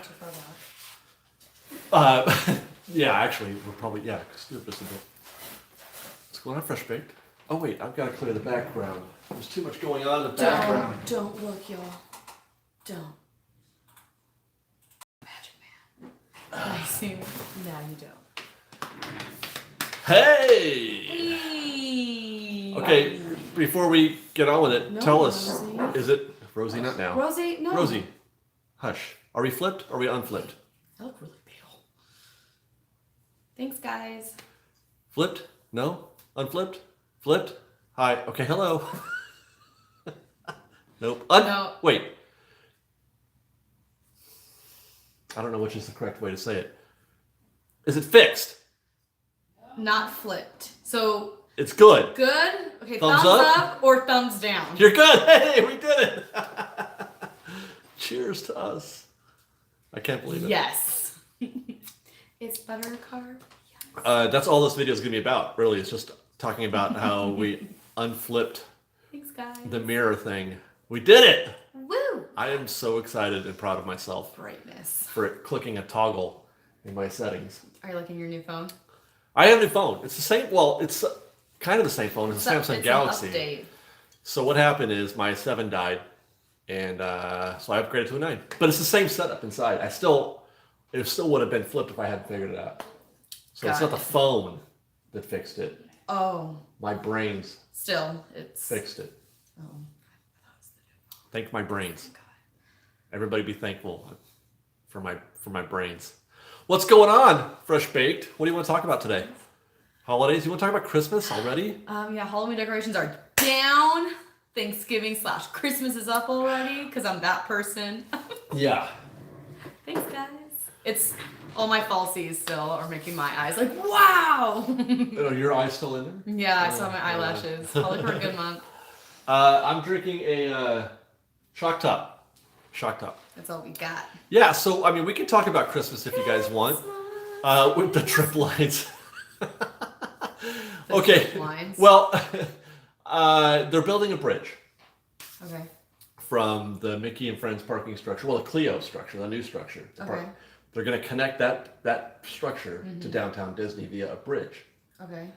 not too far back. Yeah, actually, we're probably, scoot up just a bit. What's going on, Fresh Baked? Oh, wait, I've got to clear the background. There's too much going on in the background. Don't look, y'all. Don't. Magic Man. I see. No, you don't. Hey! Hey! Okay, before we get on with it, No, tell us, Rosie. is it Rosie? Not now. Rosie, no. Rosie, hush. Are we flipped or are we unflipped? I look really pale. Thanks, guys. Flipped? No? Unflipped? Flipped? Hi. Okay, hello. Nope. No. Wait. I don't know which is the correct way to say it. Is it fixed? Not flipped. So It's good. good. Okay, Thumbs thumbs up? up or thumbs down. You're good. Hey, we did it. Cheers to us. I can't believe it. Yes. Is butter a carb? That's all this video is going to be about, really. It's just talking about how we unflipped Thanks, guys. the mirror thing. We did it. Woo! I am so excited and proud of myself Brightness. for clicking a toggle in my settings. Are you liking your new phone? I have a new phone. It's the same. Well, it's kind of the same phone. It's a Samsung It's Galaxy. An update. So what happened is my 7 died, and so I upgraded to a 9. But it's the same setup inside. It still would have been flipped if I hadn't figured it out. So it's Got not the it. phone that fixed it. Oh, My brains still, it's... fixed it. Oh. Thank my brains. Everybody be thankful for my brains. What's going on, Fresh Baked? What do you want to talk about today? Holidays? You want to talk about Christmas already? Yeah, Halloween decorations are down. Thanksgiving/Christmas is up already because I'm that person. Yeah. Thanks, guys. It's all my falsies still are making my eyes like, wow! Are your eyes still in there? Yeah, I saw my eyelashes. Probably for a good month. I'm drinking a shock top. Shock top. That's all we got. Yeah, so I mean, we can talk about Christmas if you guys want. With the drip lines. Okay. Drip lines. Well, they're building a bridge Okay. from the Mickey and Friends parking structure. Well, the Clio structure, the new structure. The park. Okay. They're going to connect that structure to downtown Disney via a bridge. Okay.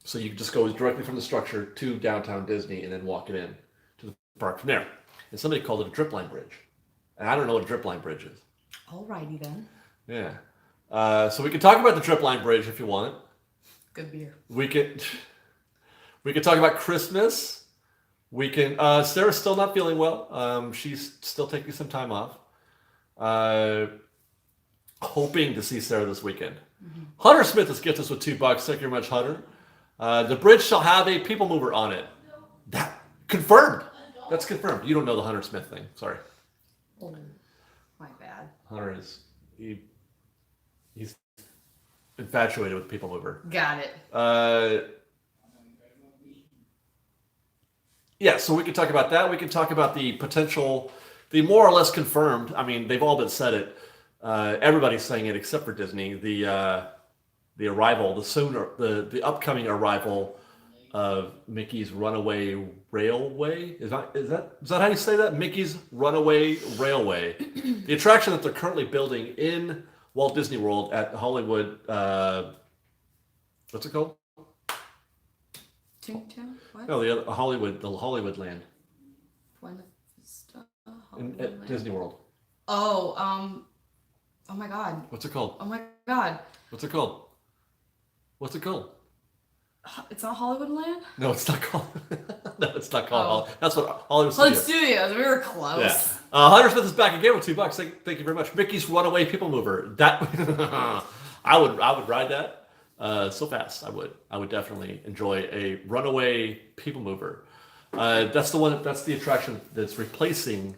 So you just go directly from the structure to downtown Disney and then walk it in to the park from there. And somebody called it a drip line bridge. And I don't know what a drip line bridge is. Alrighty then. Yeah. So we can talk about the drip line bridge if you want. Good beer. We could talk about Christmas. We can. Sarah's still not feeling well. She's still taking some time off. Hoping to see Sarah this weekend. Hunter Smith has gifted us with $2. Thank you very much, Hunter. The bridge shall have a people mover on it. That confirmed. That's confirmed. You don't know the Hunter Smith thing. Sorry. Oh, my bad. Hunter is he's infatuated with people mover. Got it. Yeah, so we can talk about that. We can talk about the potential, the more or less confirmed. I mean, they've all but said it. Everybody's saying it except for Disney. The arrival, the upcoming arrival of Mickey's Runaway Railway. Is that how you say that? Mickey's Runaway Railway. The attraction that they're currently building in Walt Disney World at Hollywood. What's it called? Toontown? What? No, the Hollywood Land Buena Vista, at Hollywood. Disney World. Oh, oh my God. What's it called? Oh my God. What's it called? What's it called? It's not Hollywood Land? No, it's not called. No, it's not called. Oh. That's what Hollywood Hollywood Studios. Studios. We were close. Yeah. Hunter Smith is back again with $2. Thank you very much. Mickey's Runaway People Mover. That I would ride that so fast. I would definitely enjoy a runaway people mover. That's the attraction that's replacing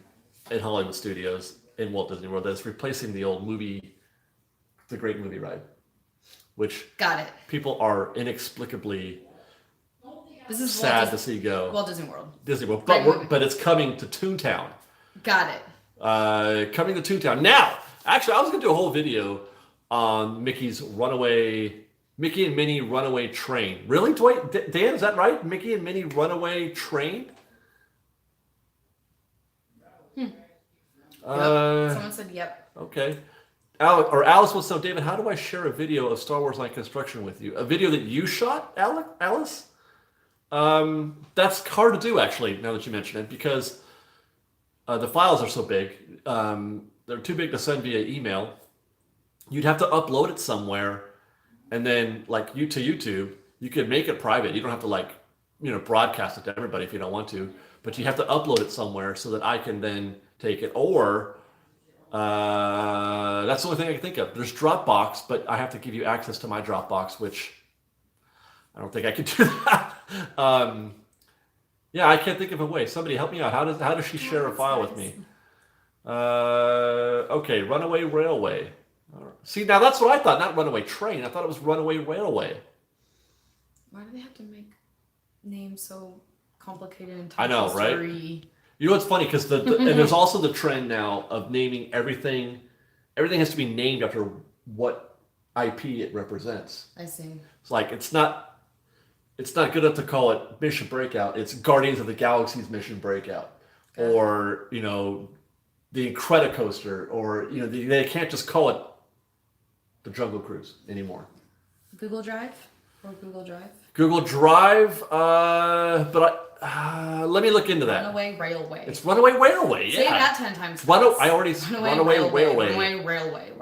in Hollywood Studios in Walt Disney World. That's replacing the old movie, the Great Movie Ride, which Got it. people are inexplicably This is sad to see go. Walt Disney World. Disney World, Great movie. but it's coming to Toontown. Got it. Coming to Toontown. Now, actually, I was going to do a whole video on Mickey and Minnie Runaway Train. Really, Dan, is that right? Mickey and Minnie Runaway Train? Someone said yep. Okay. Alice wants to know, David, how do I share a video of Star Wars Line construction with you? A video that you shot, Alice? That's hard to do, actually, now that you mention it, because the files are so big. They're too big to send via email. You'd have to upload it somewhere, and then, like, to YouTube, you could make it private. You don't have to, broadcast it to everybody if you don't want to, but you have to upload it somewhere so that I can then take it, or... that's the only thing I can think of. There's Dropbox, but I have to give you access to my Dropbox, which I don't think I can do that. Yeah, I can't think of a way. Somebody help me out. How does she share a file with me? Okay, Runaway Railway. See, now that's what I thought, not Runaway Train. I thought it was Runaway Railway. Why do they have to make names so complicated and I know, right? You know what's funny? Because and there's also the trend now of naming everything. Everything has to be named after what IP it represents. I see. It's like it's not good enough to call it Mission Breakout. It's Guardians of the Galaxy's Mission Breakout, or the Incredicoaster, or they can't just call it the Jungle Cruise anymore. Google Drive or Google Drive. Google Drive, let me look into that. Runaway Railway. It's Runaway Railway, yeah. Say that 10 times. Runaway Railway. Runaway Railway.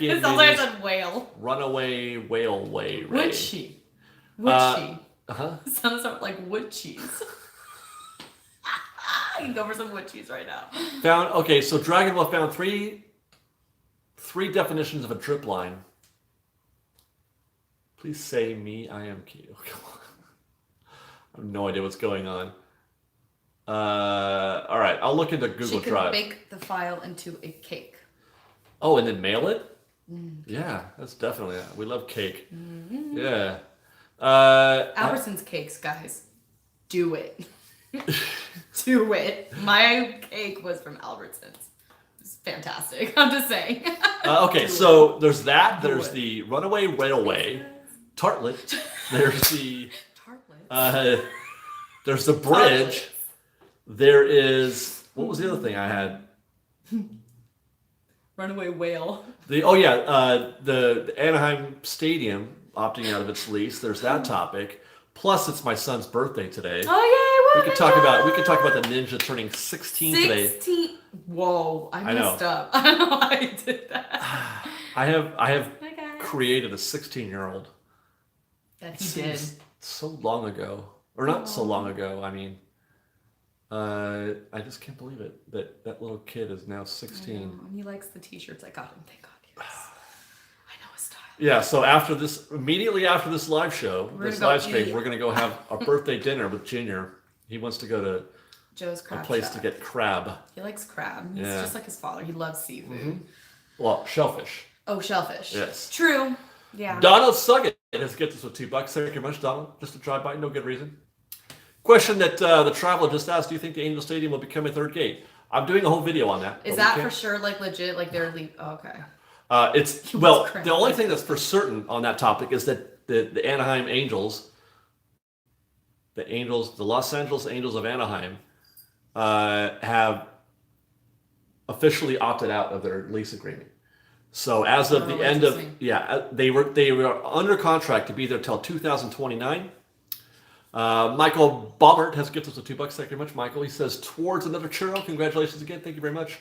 It sounds like I said whale. Runaway Railway. Wood cheese. Wood cheese. Uh-huh. Sounds like wood cheese. I can go for some wood cheese right now. So Dragon Ball found three definitions of a drip line. Please say me, I am cute. Come on. I have no idea what's going on. All right, I'll look into Google Drive. She could bake the file into a cake. Oh, and then mail it? Yeah, that's definitely that. We love cake. Mm-hmm. Yeah. Albertsons cakes, guys. Do it. Do it. My cake was from Albertsons. It's fantastic. I'm just saying. Okay, so there's that. There's the Runaway Railway. Tartlet. There's the... there's the bridge. There is... What was the other thing I had? Runaway whale. The Anaheim Stadium opting out of its lease. There's that topic. Plus, it's my son's birthday today. Oh yay! We could talk about the ninja turning 16 today. 16. Whoa! I messed up. I don't know why I did that. I have created a 16-year-old. That he did. So long ago, or not so long ago. I mean, I just can't believe it that little kid is now 16. I know. And he likes the T-shirts I got him. Thank God. Yes. I know his style. Yeah. So immediately after this live show, live stream, we're gonna go have a birthday dinner with Junior. He wants to go to Joe's Crab a place Shack. to get crab. He likes crab. He's just like his father. He loves seafood. Mm-hmm. Well, shellfish. Oh, shellfish. Yes. True. Yeah. Donald Suggett has get this with $2. Thank you very much, Donald. Just a drive-by, no good reason. Question that the traveler just asked: do you think the Angel Stadium will become a third gate? I'm doing a whole video on that. Is that for sure? Like legit? Like they're okay. The only thing that's for certain on that topic is that the Anaheim Angels, the Los Angeles Angels of Anaheim, have officially opted out of their lease agreement. So as of the end of they were under contract to be there till 2029. Michael Baumert has gifted us $2. Thank you very much, Michael. He says towards another churro. Congratulations again. Thank you very much.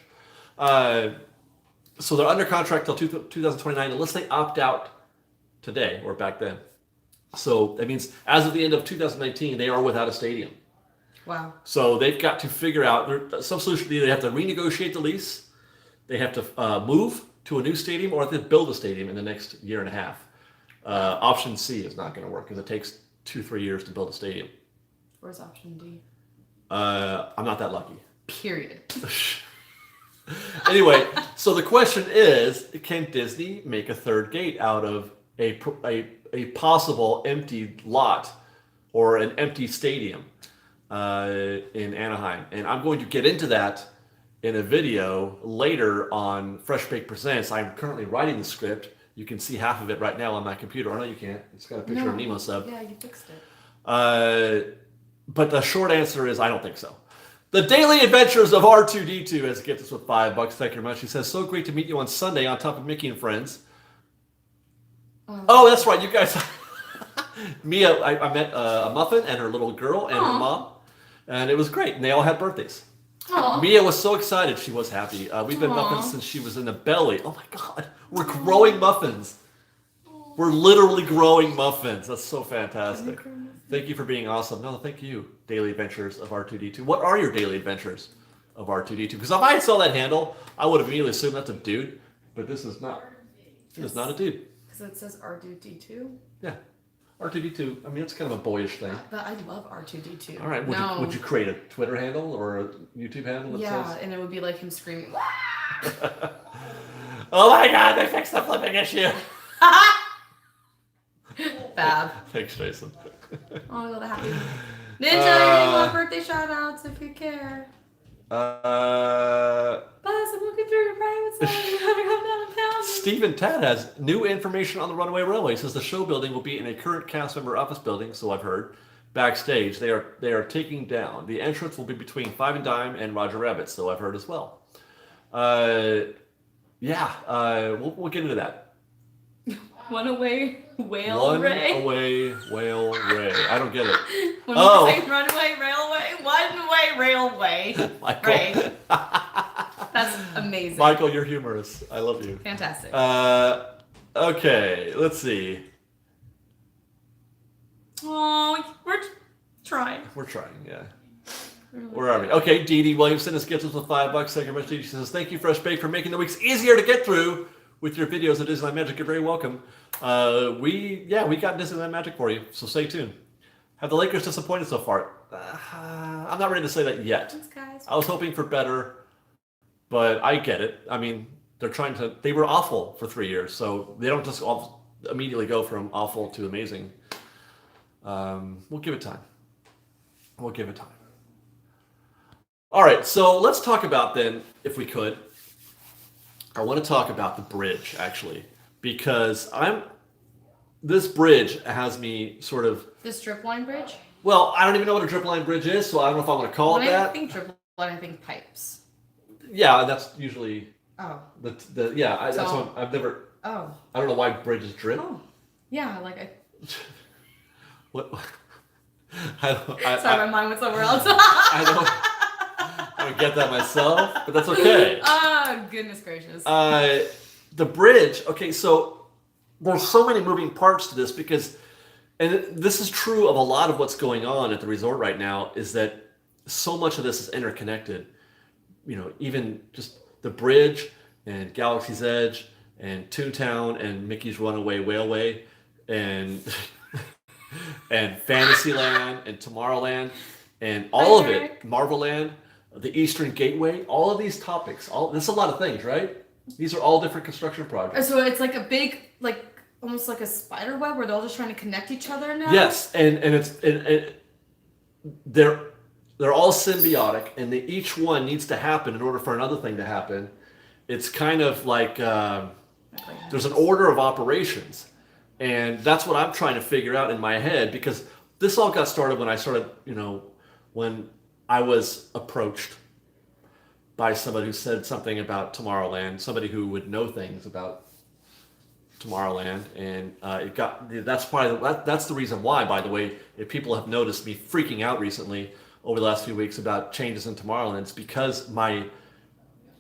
So they're under contract till 2029 unless they opt out today or back then. So that means as of the end of 2019, they are without a stadium. Wow. So they've got to figure out some solution. Either they have to renegotiate the lease, they have to move to a new stadium, or they have to build a stadium in the next year and a half. Option C is not going to work because it takes 2-3 years to build a stadium. Where's option D? I'm not that lucky. Period. Anyway, so the question is, can Disney make a third gate out of a possible empty lot or an empty stadium in Anaheim? And I'm going to get into that in a video later on Fresh Baked Presents. I'm currently writing the script. You can see half of it right now on my computer. Oh, no, you can't. It's got a picture of Nemo sub. Yeah, you fixed it. But the short answer is I don't think so. The Daily Adventures of R2D2 has gifted us with $5. Thank you very much. He says, so great to meet you on Sunday on top of Mickey and Friends. Oh, that's right. You guys... Mia, I met a muffin and her little girl and her mom. And it was great. And they all had birthdays. Aww. Mia was so excited. She was happy. We've been muffins since she was in the belly. Oh my God. We're growing muffins. We're literally growing muffins. That's so fantastic. Thank you for being awesome. No, thank you, Daily Adventures of R2D2. What are your Daily Adventures of R2D2? Because if I saw that handle, I would have immediately assumed that's a dude. But this is not. It is not a dude. Because it says R2D2? Yeah. R2D2, I mean, it's kind of a boyish thing. But I love R2D2. All right, would you create a Twitter handle or a YouTube handle that says... and it would be like him screaming. Oh my God, they fixed the flipping issue. Fab. Thanks, Jason. Oh, the happy. Ninja, you want birthday shout outs if you care. Buzz, I'm looking through your private stuff. You gotta come down and pound me. Stephen Tad has new information on the Runaway Railway. He says the show building will be in a current cast member office building, so I've heard. Backstage, they are taking down. The entrance will be between Five and Dime and Roger Rabbit, so I've heard as well. We'll get into that. One away, whale One ray. away, whale ray. I don't get it. When we say runaway, railway, one way, railway. Michael. Ray. That's amazing. Michael, you're humorous. I love you. Fantastic. Okay, let's see. Oh, we're trying. We're trying, yeah. Where are we? Okay, Dee Dee Williamson has gifted us with $5. Thank you very much, Dee Dee. She says, thank you, Fresh Bake, for making the weeks easier to get through with your videos of Disneyland Magic. You're very welcome. We got Disneyland Magic for you, so stay tuned. Have the Lakers disappointed so far? I'm not ready to say that yet. Thanks, guys. I was hoping for better, but I get it. I mean, they were awful for 3 years, so they don't just immediately go from awful to amazing. We'll give it time. We'll give it time. All right, so let's talk about then, if we could, I want to talk about the bridge, actually, because this bridge has me sort of... This drip line bridge? Well, I don't even know what a drip line bridge is, so I don't know if I want to call it that. I think drip line, I think pipes. Yeah, that's usually... Oh. That's what I've never... Oh. I don't know why bridges drip. Oh. Yeah, like I... What? Sorry, my mind went somewhere else. I don't get that myself, but that's okay. Oh, goodness gracious. The bridge, okay, so there's so many moving parts to this because, and this is true of a lot of what's going on at the resort right now, is that so much of this is interconnected. You know, even just the bridge and Galaxy's Edge and Toontown and Mickey's Runaway Railway and and Fantasyland and Tomorrowland and all of it, Marvel-land, the Eastern Gateway, all of these topics, there's a lot of things, right? These are all different construction projects. So it's like a big, like almost like a spider web where they're all just trying to connect each other now? Yes, and they're all symbiotic, and each one needs to happen in order for another thing to happen. It's kind of like there's an order of operations. And that's what I'm trying to figure out in my head, because this all got started when I started, when I was approached by somebody who said something about Tomorrowland, somebody who would know things about Tomorrowland, and that's the reason why, by the way, if people have noticed me freaking out recently over the last few weeks about changes in Tomorrowland, it's because my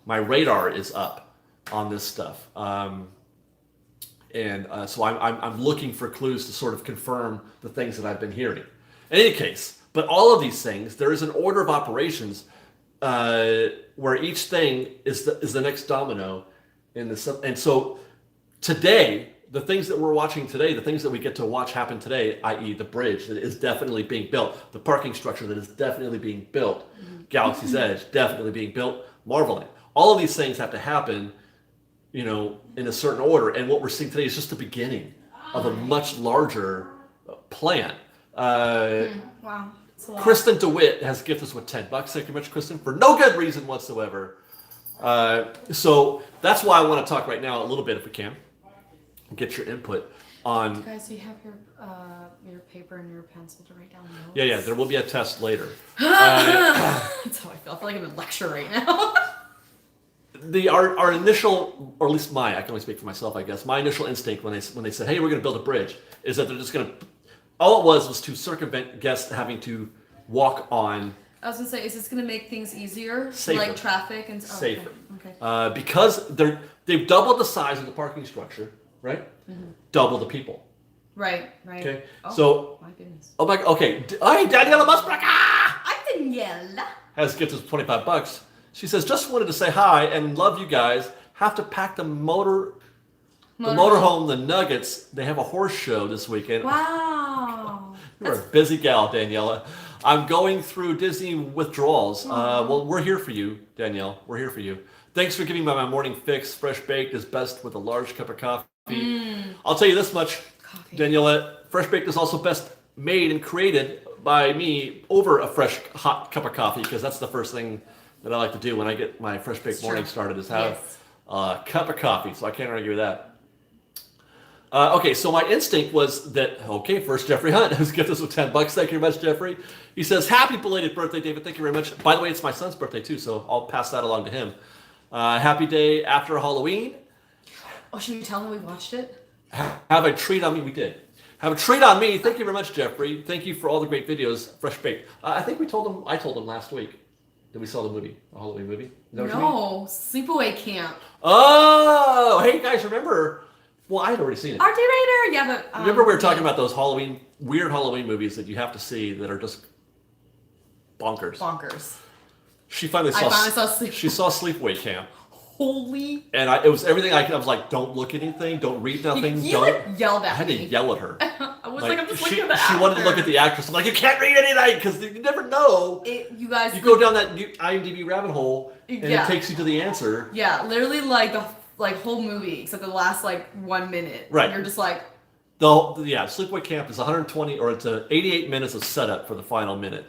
radar is up on this stuff. So I'm looking for clues to sort of confirm the things that I've been hearing. In any case, but all of these things, there is an order of operations where each thing is the next domino in the. And so today, the things that we're watching today, the things that we get to watch happen today, i.e. the bridge that is definitely being built, the parking structure that is definitely being built, Galaxy's Edge definitely being built, Marvel-land. All of these things have to happen, in a certain order. And what we're seeing today is just the beginning of a much larger plan. Wow. Kristen DeWitt has gifted us with $10. Thank you much, Kristen, for no good reason whatsoever. So that's why I want to talk right now a little bit, if we can, get your input on. Guys, do you have your paper and your pencil to write down notes? Yeah. There will be a test later. That's how I feel. I feel like I'm in lecture right now. Our initial, or at least I can only speak for myself, I guess. My initial instinct when they said, "Hey, we're going to build a bridge," is that they're just going to. All it was to circumvent guests having to walk on. I was gonna say, is this gonna make things easier, Safer. like traffic and Safer. Okay. Because they've doubled the size of the parking structure, right? Mm-hmm. Double the people. Right. Okay. Oh, so. My goodness. Oh my. Okay. Hey, Daniela Musbraka! Hi, Daniela. Has gifted us $25. She says, "Just wanted to say hi and love you guys. Have to pack the motorhome, the Nuggets. They have a horse show this weekend." Wow. You're a busy gal, Daniela. "I'm going through Disney withdrawals." Well, we're here for you, Danielle. We're here for you. "Thanks for giving me my morning fix. Fresh baked is best with a large cup of coffee." I'll tell you this much, Daniela. Fresh baked is also best made and created by me over a fresh hot cup of coffee, because that's the first thing that I like to do when I get my fresh baked morning started, is have a cup of coffee. So I can't argue with that. Okay, so my instinct was that, first Jeffrey Hunt, who's gifted us with $10. Thank you very much, Jeffrey. He says, "Happy belated birthday, David." Thank you very much. By the way, it's my son's birthday too, so I'll pass that along to him. Happy day after Halloween. Oh, should we tell him we watched it? Have a treat on me. We did. Have a treat on me. Thank you very much, Jeffrey. Thank you for all the great videos. Fresh baked. I think I told him last week that we saw the movie, a Halloween movie. Is that what you mean? Sleepaway Camp. Oh, hey guys, remember? Well, I had already seen it. RT Raider, yeah, but remember we were talking about those weird Halloween movies that you have to see that are just bonkers. She finally saw Sleepaway Camp. Holy! And it was everything. I was like, "Don't look at anything. Don't read nothing." Yelled at me. I had to yell at her. I was like, "I'm just looking at the actor." She wanted to look at the actress. I'm like, "You can't read anything because you never know." You guys. You go down that IMDb rabbit hole, and it takes you to the answer. Yeah, literally like the whole movie except the last 1 minute. Right. And you're just like. Sleepaway Camp is 120 or it's 88 minutes of setup for the final minute.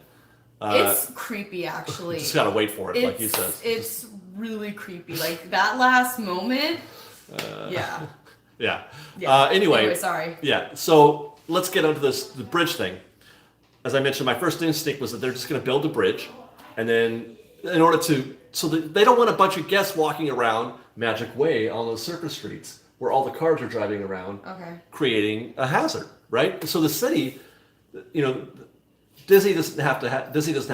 It's creepy, actually. Just gotta wait for it, like you said. It's really creepy. Like that last moment. Yeah. Anyway, sorry. Yeah. So let's get onto the bridge thing. As I mentioned, my first instinct was that they're just going to build a bridge, and then in order to, so that they don't want a bunch of guests walking around Magic Way on those surface streets where all the cars are driving around, creating a hazard, right? So the city, Disney doesn't have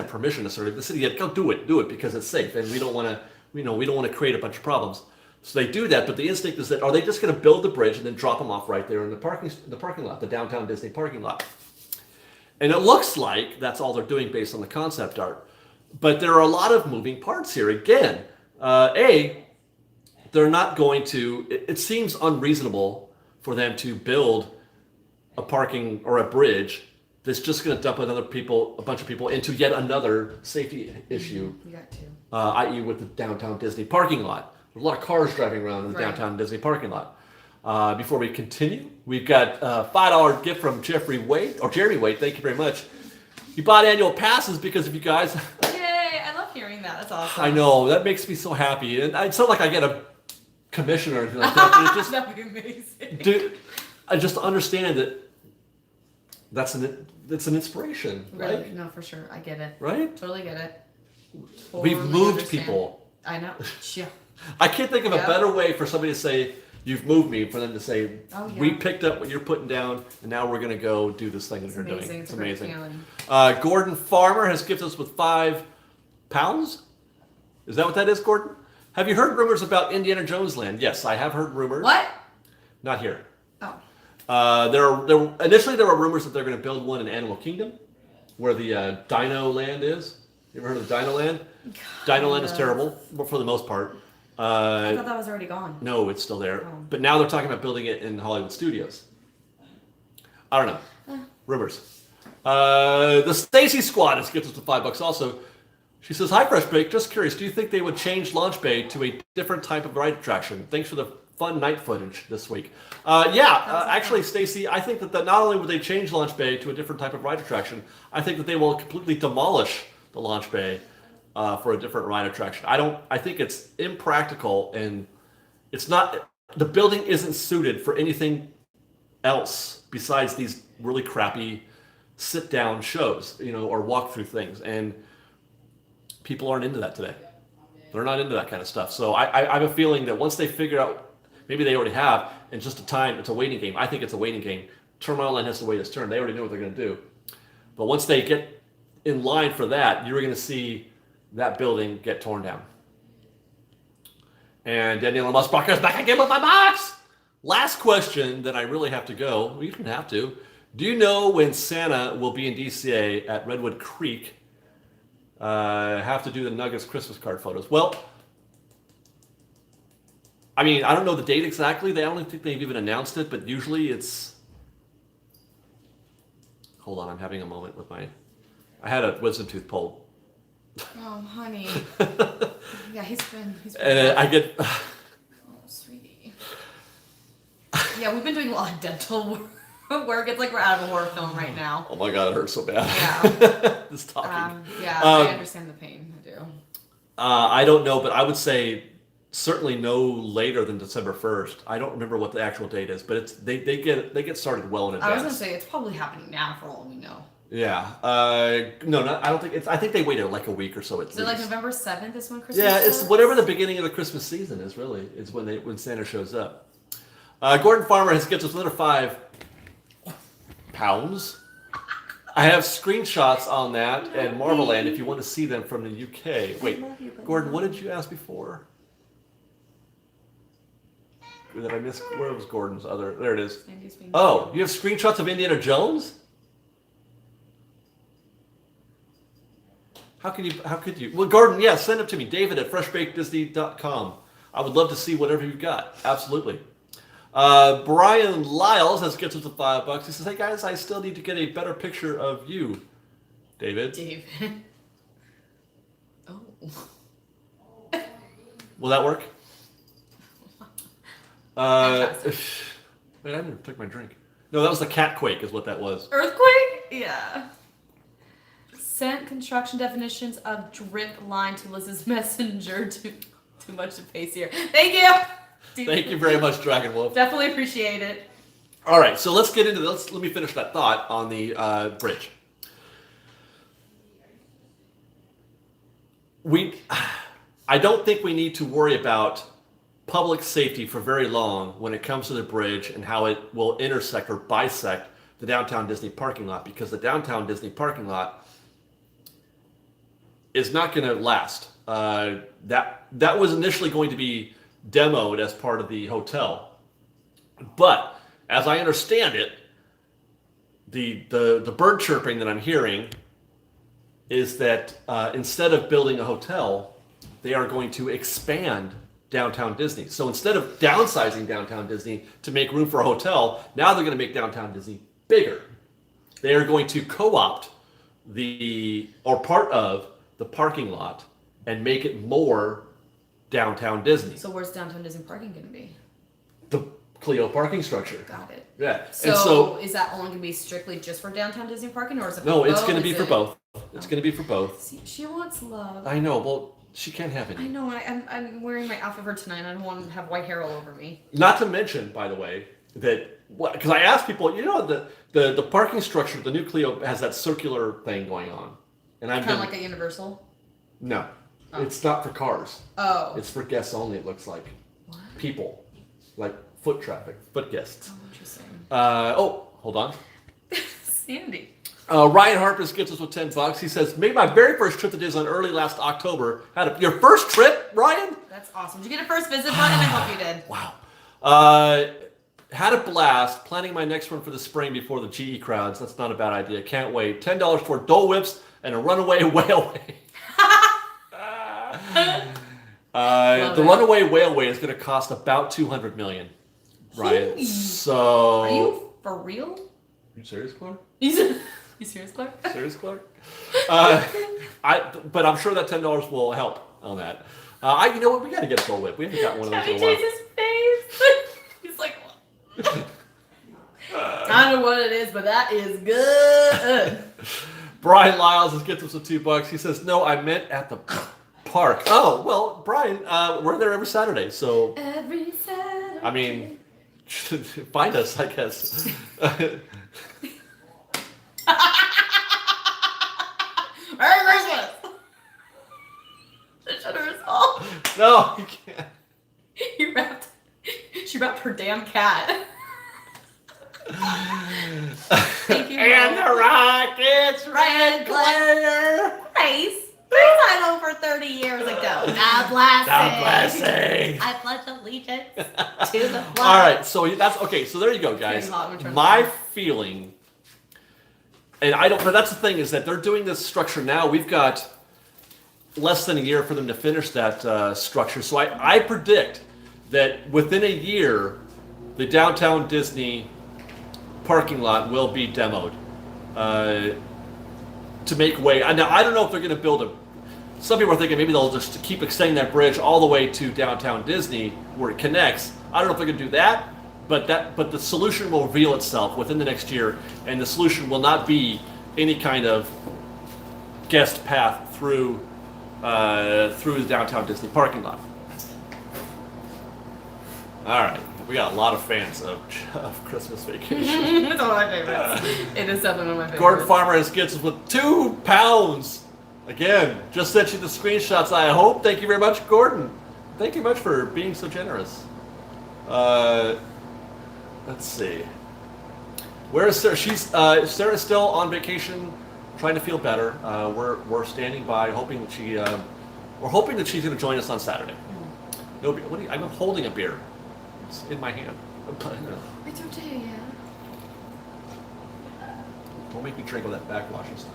permission necessarily. The city had go do it because it's safe, and we don't want to create a bunch of problems. So they do that, but the instinct is that are they just going to build the bridge and then drop them off right there in the parking lot, the downtown Disney parking lot? And it looks like that's all they're doing based on the concept art. But there are a lot of moving parts here. Again, they're not going to. It seems unreasonable for them to build a parking or a bridge that's just going to dump a bunch of people into yet another safety issue. You got to. I.e. with the downtown Disney parking lot. There's a lot of cars driving around in the downtown Disney parking lot. Before we continue, we've got a $5 gift from Jeremy Wade. Thank you very much. You bought annual passes because of you guys. Yay! I love hearing that. That's awesome. I know. That makes me so happy. And it's not like I get a commission or anything like that. That'd be amazing. Dude, I just understand that that's an inspiration, right? Really? No, for sure. I get it. Right? Totally get it. We've moved people. I know. Yeah. I can't think of a better way for somebody to say, "You've moved me," for them to say, "We picked up what you're putting down, and now we're going to go do this thing that you're doing." It's amazing. Gordon Farmer has gifted us with £5. Is that what that is, Gordon? Have you heard rumors about Indiana Jones Land? Yes, I have heard rumors. What? Not here. Oh. Initially there were rumors that they're going to build one in Animal Kingdom, where the Dino Land is. You ever heard of Dino Land? Dino Land is terrible, for the most part. I thought that was already gone. No, it's still there. Oh. But now they're talking about building it in Hollywood Studios. I don't know. Rumors. The Stacy Squad has gifted us with $5 also. She says, "Hi, Fresh Bake. Just curious, do you think they would change Launch Bay to a different type of ride attraction? Thanks for the fun night footage this week." Actually, Stacy, I think that not only would they change Launch Bay to a different type of ride attraction, I think that they will completely demolish the Launch Bay for a different ride attraction. I think it's impractical, and it's not. The building isn't suited for anything else besides these really crappy sit-down shows, or walk-through things. And people aren't into that today. They're not into that kind of stuff. So I have a feeling that once they figure out, maybe they already have, in just it's a waiting game. I think it's a waiting game. Terminal has to wait its turn. They already know what they're going to do. But once they get in line for that, you're going to see that building get torn down. And Daniela Musbacher is back again with my box. Last question that I really have to go. Well, you don't have to. Do you know when Santa will be in DCA at Redwood Creek? Have to do the Nuggets Christmas card photos. Well, I mean, I don't know the date exactly. I don't think they've even announced it, but usually it's... Hold on, I'm having a moment with I had a wisdom tooth pulled. Oh, honey. Yeah, he's been and I get... Oh, sweetie. Yeah, we've been doing a lot of dental work. It's like we're out of a horror film right now. Oh my God, it hurts so bad. Yeah. This talking. I understand the pain. I do. I don't know, but I would say certainly no later than December 1st. I don't remember what the actual date is, but they get started well in advance. I was gonna say it's probably happening now for all we know. Yeah. No, I don't think it's. I think they waited like a week or so. Is it like November 7th is when Christmas? Yeah, it's whatever the beginning of the Christmas season is. Really, is when Santa shows up. Gordon Farmer has gets us another £5. I have screenshots on that and Marveland if you want to see them from the UK. Wait, Gordon, what did you ask before? Did I miss? Where was Gordon's other? There it is. Oh, you have screenshots of Indiana Jones? How could you? Well, Gordon, yeah, send them to me. David at FreshBakedTV.com. I would love to see whatever you've got. Absolutely. Brian Lyles has gets us to $5. He says, "Hey guys, I still need to get a better picture of you, David." Oh. Will that work? Wait, I didn't take my drink. No, that was the cat quake, is what that was. Earthquake? Yeah. Sent construction definitions of drip line to Liz's messenger. Too much to paste here. Thank you. Thank you very much, Dragon Wolf. Definitely appreciate it. All right, so let's get into this. Let me finish that thought on the bridge. I don't think we need to worry about public safety for very long when it comes to the bridge and how it will intersect or bisect the downtown Disney parking lot, because the downtown Disney parking lot is not going to last. That was initially going to be demoed as part of the hotel, but as I understand it, the bird chirping that I'm hearing is that instead of building a hotel, they are going to expand downtown Disney. So instead of downsizing downtown Disney to make room for a hotel, now they're going to make downtown Disney bigger. They are going to co-opt part of the parking lot and make it more downtown Disney. So where's downtown Disney parking going to be? The Clio parking structure. Got it. Yeah. So is that only going to be strictly just for downtown Disney parking, or is it? No, it's going to be for both. It's going to be for both. See, she wants love. I know. Well, she can't have it. I know. I'm wearing my outfit for tonight. I don't want to have white hair all over me. Not to mention, by the way, that because I asked people, the parking structure, the new Clio has that circular thing going on, and I'm kind of like a Universal. No, it's not for cars. Oh, it's for guests only. It looks like what? People, like foot traffic, foot guests. Oh, interesting. Hold on. Sandy. Ryan Harpus gets us with $10. He says, "Made my very first trip to Disneyland early last October." Your first trip, Ryan? That's awesome. Did you get a first visit, Ryan? I hope you did. Wow. Had a blast. Planning my next one for the spring before the GE crowds. That's not a bad idea. Can't wait. $10 for Dole Whips and a runaway whaleway. The runaway whaleway is going to cost about $200 million, Ryan. Holy. So. Are you for real? Are you serious, Clark? You serious, Clark? Serious, Clark? But I'm sure that $10 will help on that. You know what? We got to get a Dole Whip. We haven't got one of those in a while. His face. He's like, I don't know what it is, but that is good. Brian Lyles gets us with $2. He says, "No, I meant at the park." Oh, well, Brian, we're there every Saturday, so. Every Saturday. I mean, find us, I guess. Merry Christmas! The shutter is off. No, you can't. She wrapped her damn cat. Thank you. And the rocket's red glare. Grace signed over 30 years ago. God bless God bless. I pledge allegiance to the flag. All right, so that's okay. So there you go, guys. My feeling, and I don't. But that's the thing is that they're doing this structure now. We've got less than a year for them to finish that structure. So I predict that within a year, the downtown Disney parking lot will be demoed to make way. Now I don't know if they're going to build a. Some people are thinking maybe they'll just keep extending that bridge all the way to downtown Disney where it connects. I don't know if they're going to do that, but the solution will reveal itself within the next year, and the solution will not be any kind of guest path through the downtown Disney parking lot. All right, we got a lot of fans of Christmas Vacation. It's one of my favorites. It is definitely one of my favorites. Gordon Farmer has gets us with £2. Again, just sent you the screenshots, I hope. Thank you very much, Gordon. Thank you much for being so generous. Let's see. Where is Sarah? Sarah's still on vacation, trying to feel better. We're standing by, hoping that we're hoping that she's going to join us on Saturday. No, I'm holding a beer. It's in my hand. It's okay, yeah. Don't make me drink all that backwash and stuff.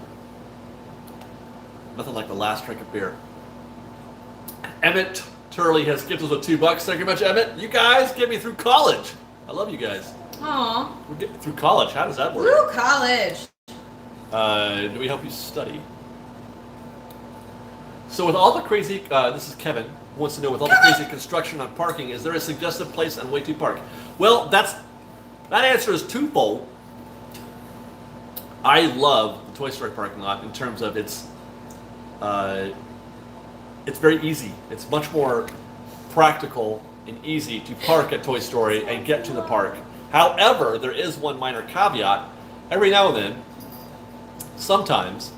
Nothing like the last drink of beer. Emmett Turley has gifted us with $2. Thank you very much, Emmett. You guys get me through college. I love you guys. Aw. We're getting through college. How does that work? Through college. Do we help you study? So with all the crazy, this is Kevin, who wants to know, with all the crazy construction on parking, is there a suggested place on way to park? Well, that answer is twofold. I love the Toy Story parking lot in terms of it's very easy. It's much more practical and easy to park at Toy Story and get to the park. However, there is one minor caveat. Every now and then, sometimes,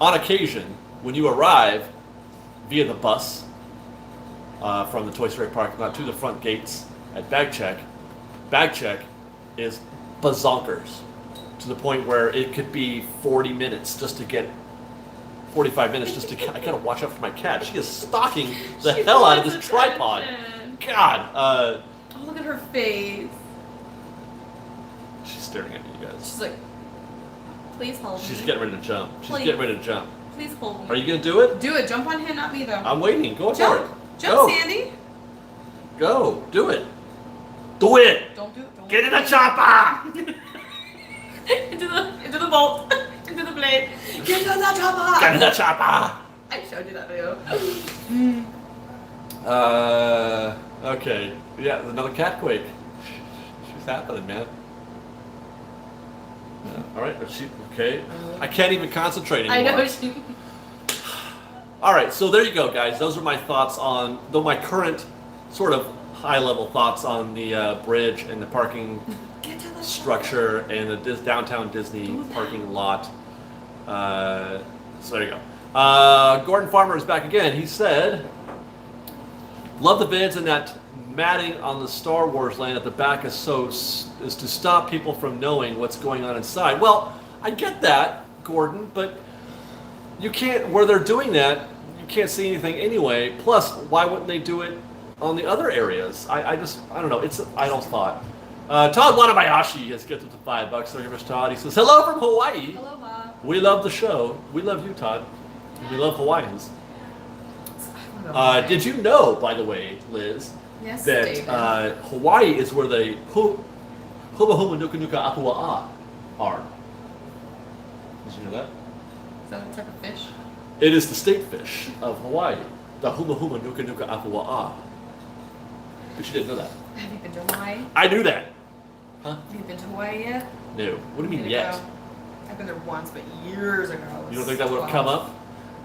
on occasion, when you arrive via the bus from the Toy Story parking lot to the front gates at bag check is bazonkers, to the point where it could be 40 minutes just to get 45 minutes just to get. I gotta watch out for my cat. She is stalking the hell out of this tripod. God. Oh, look at her face. She's staring at me, you guys. She's like, please hold me. She's getting ready to jump. Please hold me. Are you gonna do it? Do it. Jump on him, not me though. I'm waiting. Go for it. Jump, Go. Sandy. Go. Do it. Do it. Don't do it. Don't Get in the chopper. into the bolt. Into the blade. Get in the chopper. Get in the chopper. I showed you that video. Okay. Yeah, another cat quake. She's happening, man. All right. Okay. I can't even concentrate anymore. I know she. All right. So there you go, guys. Those are my thoughts on, my current sort of high-level thoughts on the bridge and the parking structure and the downtown Disney parking lot. So there you go. Gordon Farmer is back again. He said, "Love the vids, and that matting on the Star Wars land at the back is to stop people from knowing what's going on inside." Well, I get that, Gordon, but you can't. Where they're doing that, you can't see anything anyway. Plus, why wouldn't they do it on the other areas? I don't know. It's an idle thought. Todd Wanabayashi has gifted to $5. Thank you very much, Todd. He says, "Hello from Hawaii. Hello, Bob. We love the show. We love you, Todd. We love Hawaiians." Did you know, by the way, Liz, yes, that Hawaii is where the Huma Huma Nuka Nuka Apua'a are? Did you know that? Is that a type of fish? It is the state fish of Hawaii, the Huma Huma Nuka Nuka Apua'a. But you didn't know that. Have you been to Hawaii? I knew that. Huh? Have you been to Hawaii yet? No. What do you mean yet? I've been there once, but years ago. You don't think that would have come up?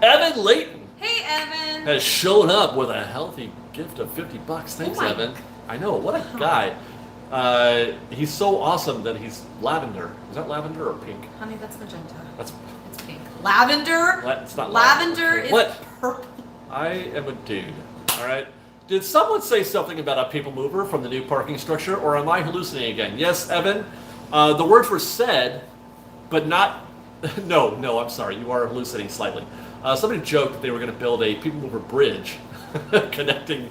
Evan Layton. Hey, Evan. has shown up with a healthy gift of $50. Thanks, Evan. I know, what a guy. He's so awesome that he's lavender. Is that lavender or pink? Honey, that's magenta. It's pink. Lavender? It's not lavender. Okay. Is purple. I am a dude. All right. Did someone say something about a people mover from the new parking structure, or am I hallucinating again? Yes, Evan. The words were said, but not. No, I'm sorry. You are hallucinating slightly. Somebody joked that they were going to build a people mover bridge connecting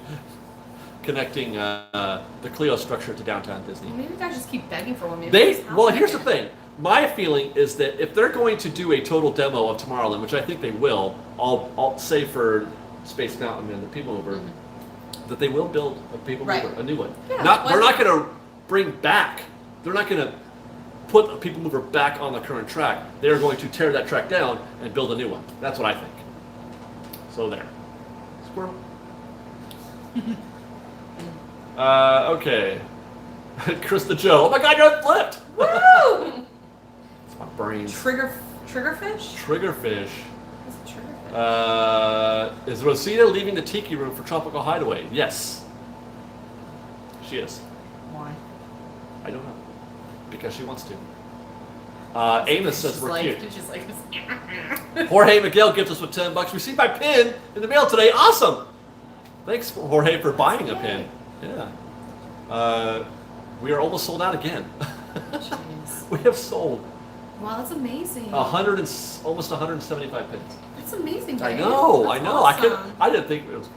the Clio structure to downtown Disney. Maybe you guys just keep begging for one. Here's the thing. My feeling is that if they're going to do a total demo of Tomorrowland, which I think they will, I'll say for Space Mountain and the people mover, that they will build a people mover, a new one. Yeah, they're not going to bring back. They're not going to put a people mover back on the current track. They're going to tear that track down and build a new one. That's what I think. So there. Squirrel. Okay. Krista Joe. Oh my God, you're flipped. Woo! It's my brain. Triggerfish? Triggerfish. What's a triggerfish? Is Rosita leaving the tiki room for Tropical Hideaway? Yes. She is. Why? I don't know. Because she wants to. Amos says we're cute. She's like, Jorge Miguel gives us with $10. Received my pin in the mail today. Awesome. Thanks, Jorge, for buying a pin. Yeah. We are almost sold out again. We have sold. Wow, that's amazing. Almost 175 pins. That's amazing. I know. Awesome. I didn't think it was.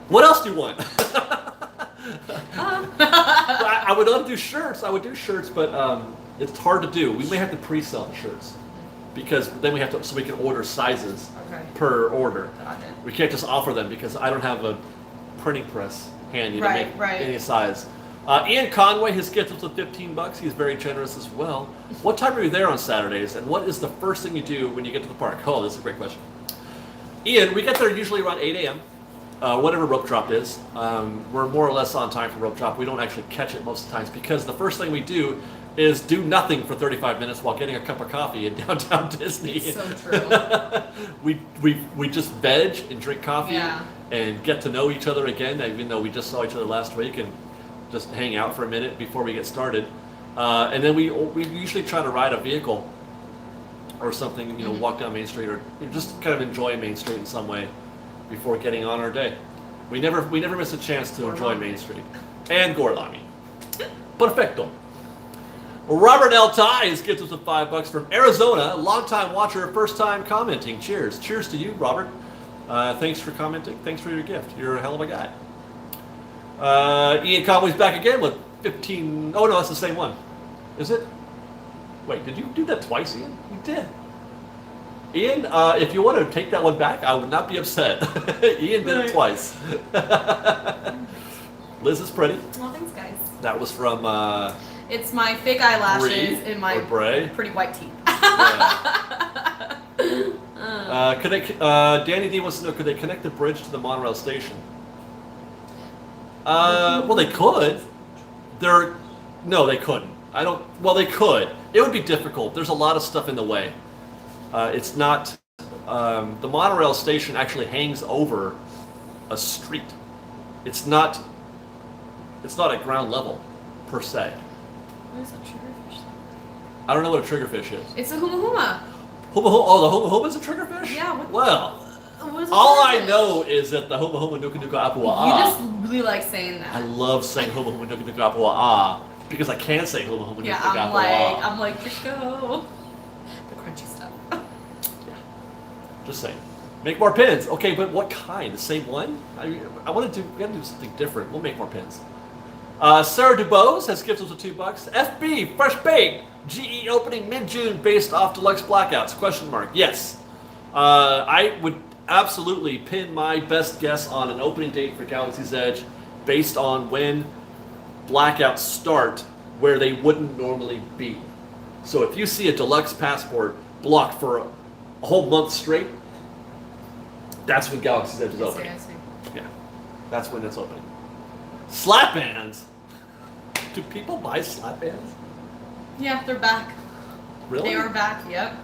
What else do you want? I would love to do shirts. I would do shirts, but it's hard to do. We may have to pre-sell the shirts because then we have to, so we can order sizes per order. We can't just offer them because I don't have a printing press handy to make any size. Ian Conway, his gift was $15. He's very generous as well. What time are you there on Saturdays, and what is the first thing you do when you get to the park? Oh, this is a great question. Ian, we get there usually around 8 a.m. Whatever rope drop is. We're more or less on time for rope drop. We don't actually catch it most of the times because the first thing we do is do nothing for 35 minutes while getting a cup of coffee in downtown Disney. It's so true. we just veg and drink coffee and get to know each other again, even though we just saw each other last week, and just hang out for a minute before we get started. And then we usually try to ride a vehicle or something, walk down Main Street or just kind of enjoy Main Street in some way before getting on our day. We never miss a chance to enjoy Main Street. And Gorlami. Perfecto. Robert L. Ties gives us a $5 from Arizona, longtime watcher, first time commenting. Cheers. Cheers to you, Robert. Thanks for commenting. Thanks for your gift. You're a hell of a guy. Ian Conway's back again with 15. Oh no, that's the same one. Is it? Wait, did you do that twice, Ian? You did. Ian, if you want to take that one back, I would not be upset. Ian did it twice. Liz is pretty. Well, thanks, guys. That was from... it's my fake eyelashes Bree and my pretty white teeth. Danny D wants to know, could they connect the bridge to the monorail station? Well, they could. No, they couldn't. Well, they could. It would be difficult. There's a lot of stuff in the way. It's not... the monorail station actually hangs over a street. It's not at ground level, per se. What is a triggerfish? I don't know what a triggerfish is. It's a huma huma. Oh, the huma huma is a triggerfish? Yeah. All I know is that the huma huma nuka nuka apua ah. You just really like saying that. I love saying huma huma nuka nuka apua ah because I can say huma huma nuka nuka apua ah. I'm like, just go. The crunchy stuff. Yeah. Just saying. Make more pins. Okay, but what kind? The same one? We gotta do something different. We'll make more pins. Sarah Dubose has gifted us with $2. FB, Fresh Baked, GE opening mid-June based off deluxe blackouts? Question mark. Yes. I would absolutely pin my best guess on an opening date for Galaxy's Edge based on when blackouts start where they wouldn't normally be. So if you see a deluxe passport blocked for a whole month straight, that's when Galaxy's Edge is opening. Yeah, that's when it's opening. Slap bands? Do people buy slap bands? Yeah, they're back. Really? They are back, yep.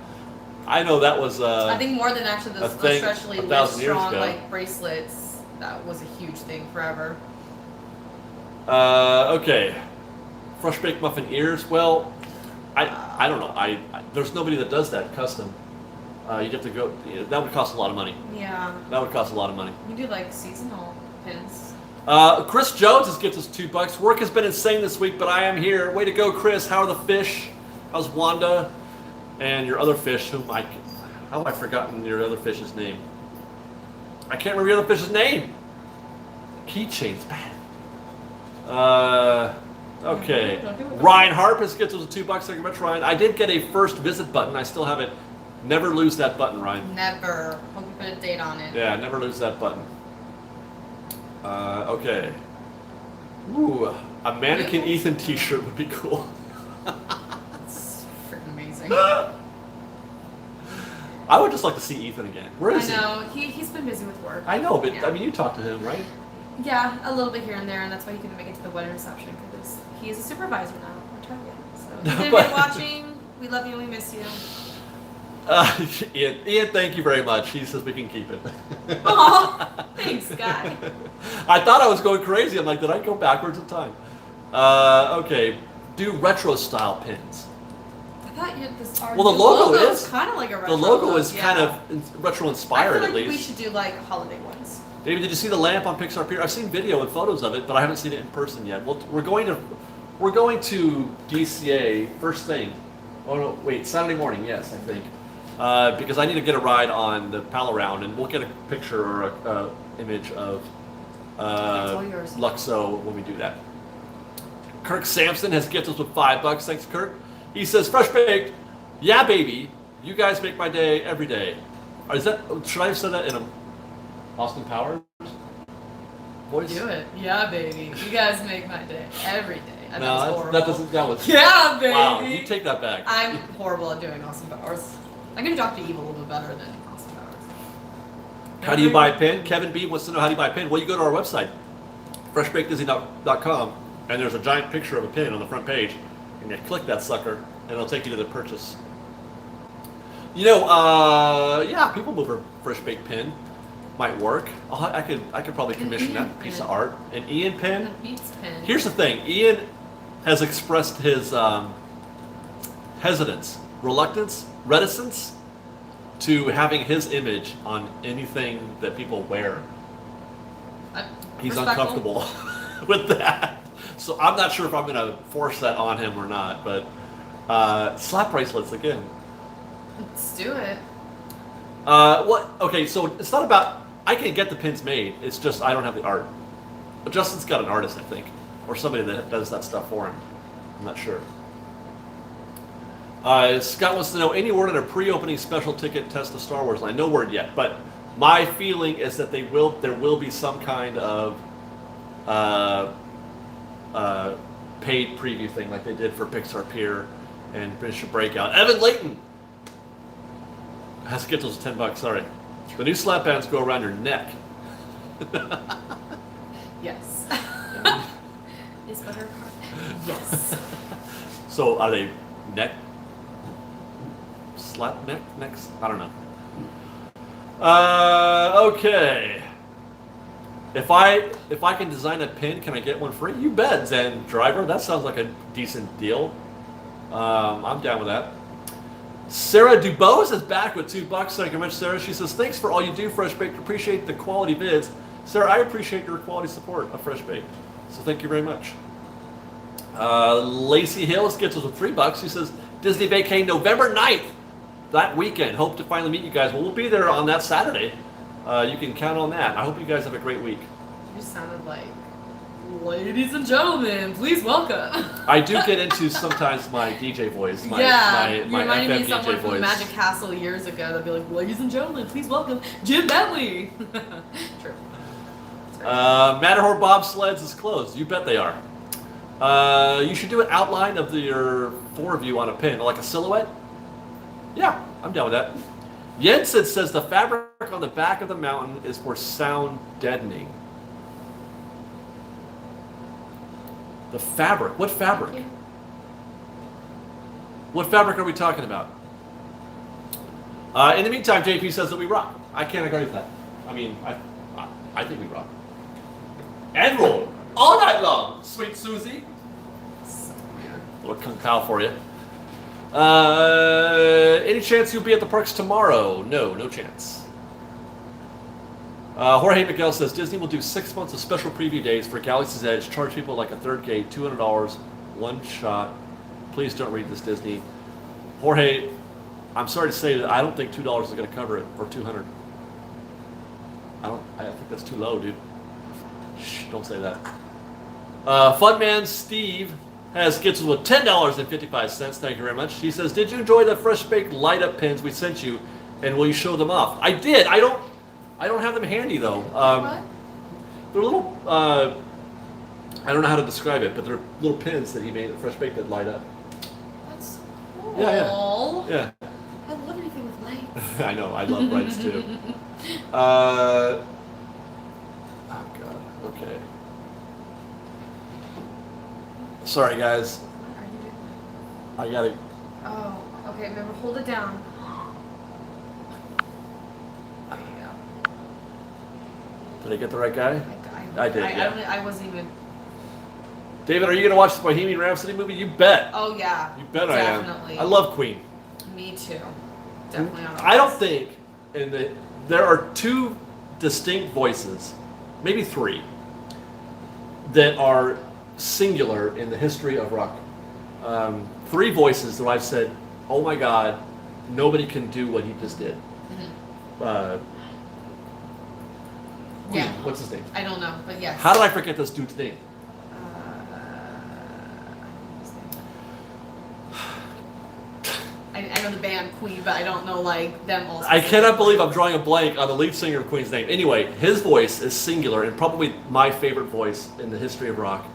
I know that was. I think more than actually those stretchly lift 1,000 years strong ago. like bracelets. That was a huge thing forever. Okay. Fresh baked muffin ears. Well, I don't know. There's nobody that does that custom. You'd have to go. That would cost a lot of money. Yeah. That would cost a lot of money. You do like seasonal pins. Chris Jones has gifted us $2. Work has been insane this week, but I am here. Way to go, Chris. How are the fish? How's Wanda? And your other fish, how have I forgotten your other fish's name? I can't remember your other fish's name. Keychains, bad. Okay. Ryan Harp has gifted us $2. Thank you very much, Ryan. I did get a first visit button. I still have it. Never lose that button, Ryan. Never. Hope you put a date on it. Yeah, never lose that button. Okay. Ooh, a mannequin Ethan t-shirt would be cool. It's freaking amazing. I would just like to see Ethan again. Where is he? I know. He's been busy with work. I know, but Yeah. I mean, you talked to him, right? Yeah, a little bit here and there, and that's why he couldn't make it to the wedding reception, because he is a supervisor now at Target. So if you've been watching, we love you and we miss you. Ian, thank you very much. He says we can keep it. Aw, thanks, guy. I thought I was going crazy. I'm like, did I go backwards in time? Okay, do retro style pins. I thought this art. Well, the logo is kind of like a retro. The logo look, is kind of retro I inspired, feel at like we least. should do like holiday ones. David, did you see the lamp on Pixar Pier? I've seen video and photos of it, but I haven't seen it in person yet. Well, we're going to DCA first thing. Oh no, wait, Saturday morning. Yes, I think. Because I need to get a ride on the pal around, and we'll get a picture or a image of Luxo when we do that. Kirk Sampson has gifted us with $5. Thanks, Kirk. He says, "Fresh baked, yeah, baby. You guys make my day every day." Should I have said that in a Austin Powers voice? Do it, yeah, baby. You guys make my day every day. That was Yeah, baby. Wow, you take that back. I'm horrible at doing Austin Powers. I can Dr. Evil a little bit better than Austin Powers. How do you buy a pin? Kevin B wants to know how do you buy a pin. Well, you go to our website, freshbakedisney.com, and there's a giant picture of a pin on the front page, and you click that sucker, and it'll take you to the purchase. You know, yeah, people move a fresh baked pin. Might work. I could probably commission that piece of art. An Ian pin. Beats pin. Here's the thing. Ian has expressed his hesitance, reticence to having his image on anything that people wear. He's uncomfortable with that. So I'm not sure if I'm going to force that on him or not. But slap bracelets again. Let's do it. What? Okay, so it's not about. I can get the pins made. It's just I don't have the art. But Justin's got an artist, I think, or somebody that does that stuff for him. I'm not sure. Scott wants to know any word on a pre-opening special ticket test of Star Wars line. No word yet, but my feeling is that there will be some kind of paid preview thing like they did for Pixar Pier and British Breakout. Evan Layton has to get those $10. Sorry, the new slap bands go around your neck. Yes. Is butter hard? Yes. So are they neck? Slap neck? Necks? I don't know. Okay. If I can design a pin, can I get one free? You bet, Zen Driver. That sounds like a decent deal. I'm down with that. Sarah Dubose is back with $2. Thank you very much, Sarah. She says, "Thanks for all you do, Fresh Baked. Appreciate the quality vids." Sarah, I appreciate your quality support of Fresh Baked. So thank you very much. Lacey Hills gets us with $3. She says, "Disney Vacay November 9th. That weekend. Hope to finally meet you guys." Well, we'll be there on that Saturday. You can count on that. I hope you guys have a great week. You sounded like, "Ladies and gentlemen, please welcome." I do get into sometimes my DJ voice. My you my reminded me FM of someone DJ from voice. Magic Castle years ago. They'd be like, "Ladies and gentlemen, please welcome Jim Bentley." True. Matterhorn Bobsleds is closed. You bet they are. You should do an outline of your four of you on a pin, like a silhouette. Yeah, I'm down with that. Jensen says the fabric on the back of the mountain is for sound deadening. The fabric? What fabric? What fabric are we talking about? In the meantime, JP says that we rock. I can't agree with that. I mean, I think we rock. And roll all night long, sweet Susie. Little kung pao for you. Any chance you'll be at the parks tomorrow? No chance. Jorge Miguel says Disney will do 6 months of special preview days for Galaxy's Edge. Charge people like a third gate, $200, one shot. Please don't read this, Disney. Jorge, I'm sorry to say that I don't think $2 is going to cover it, or $200. I think that's too low, dude. Shh, don't say that. Funman Steve gets us with $10.55. Thank you very much. He says, "Did you enjoy the fresh baked light up pins we sent you, and will you show them off?" I did. I don't have them handy though. What? They're little. I don't know how to describe it, but they're little pins that he made at Fresh Baked that light up. That's cool. Yeah. I love anything with lights. I know. I love lights too. Oh God. Okay. Sorry, guys. What are you doing? I gotta. Oh, okay. Remember, hold it down. There you go. Did I get the right guy? I did. Yeah. I wasn't even. David, are you gonna watch the Bohemian Rhapsody movie? You bet. Oh yeah. You bet definitely. I am. I love Queen. Me too. Definitely on. I don't think there are two distinct voices, maybe three, that are singular in the history of rock. Three voices that I've said, "Oh my God, nobody can do what he just did." Mm-hmm. Yeah. What's his name? I don't know, but yes. How did I forget this dude's name? I know the band Queen, but I don't know like them all. I cannot believe I'm drawing a blank on the lead singer of Queen's name. Anyway, his voice is singular and probably my favorite voice in the history of rock.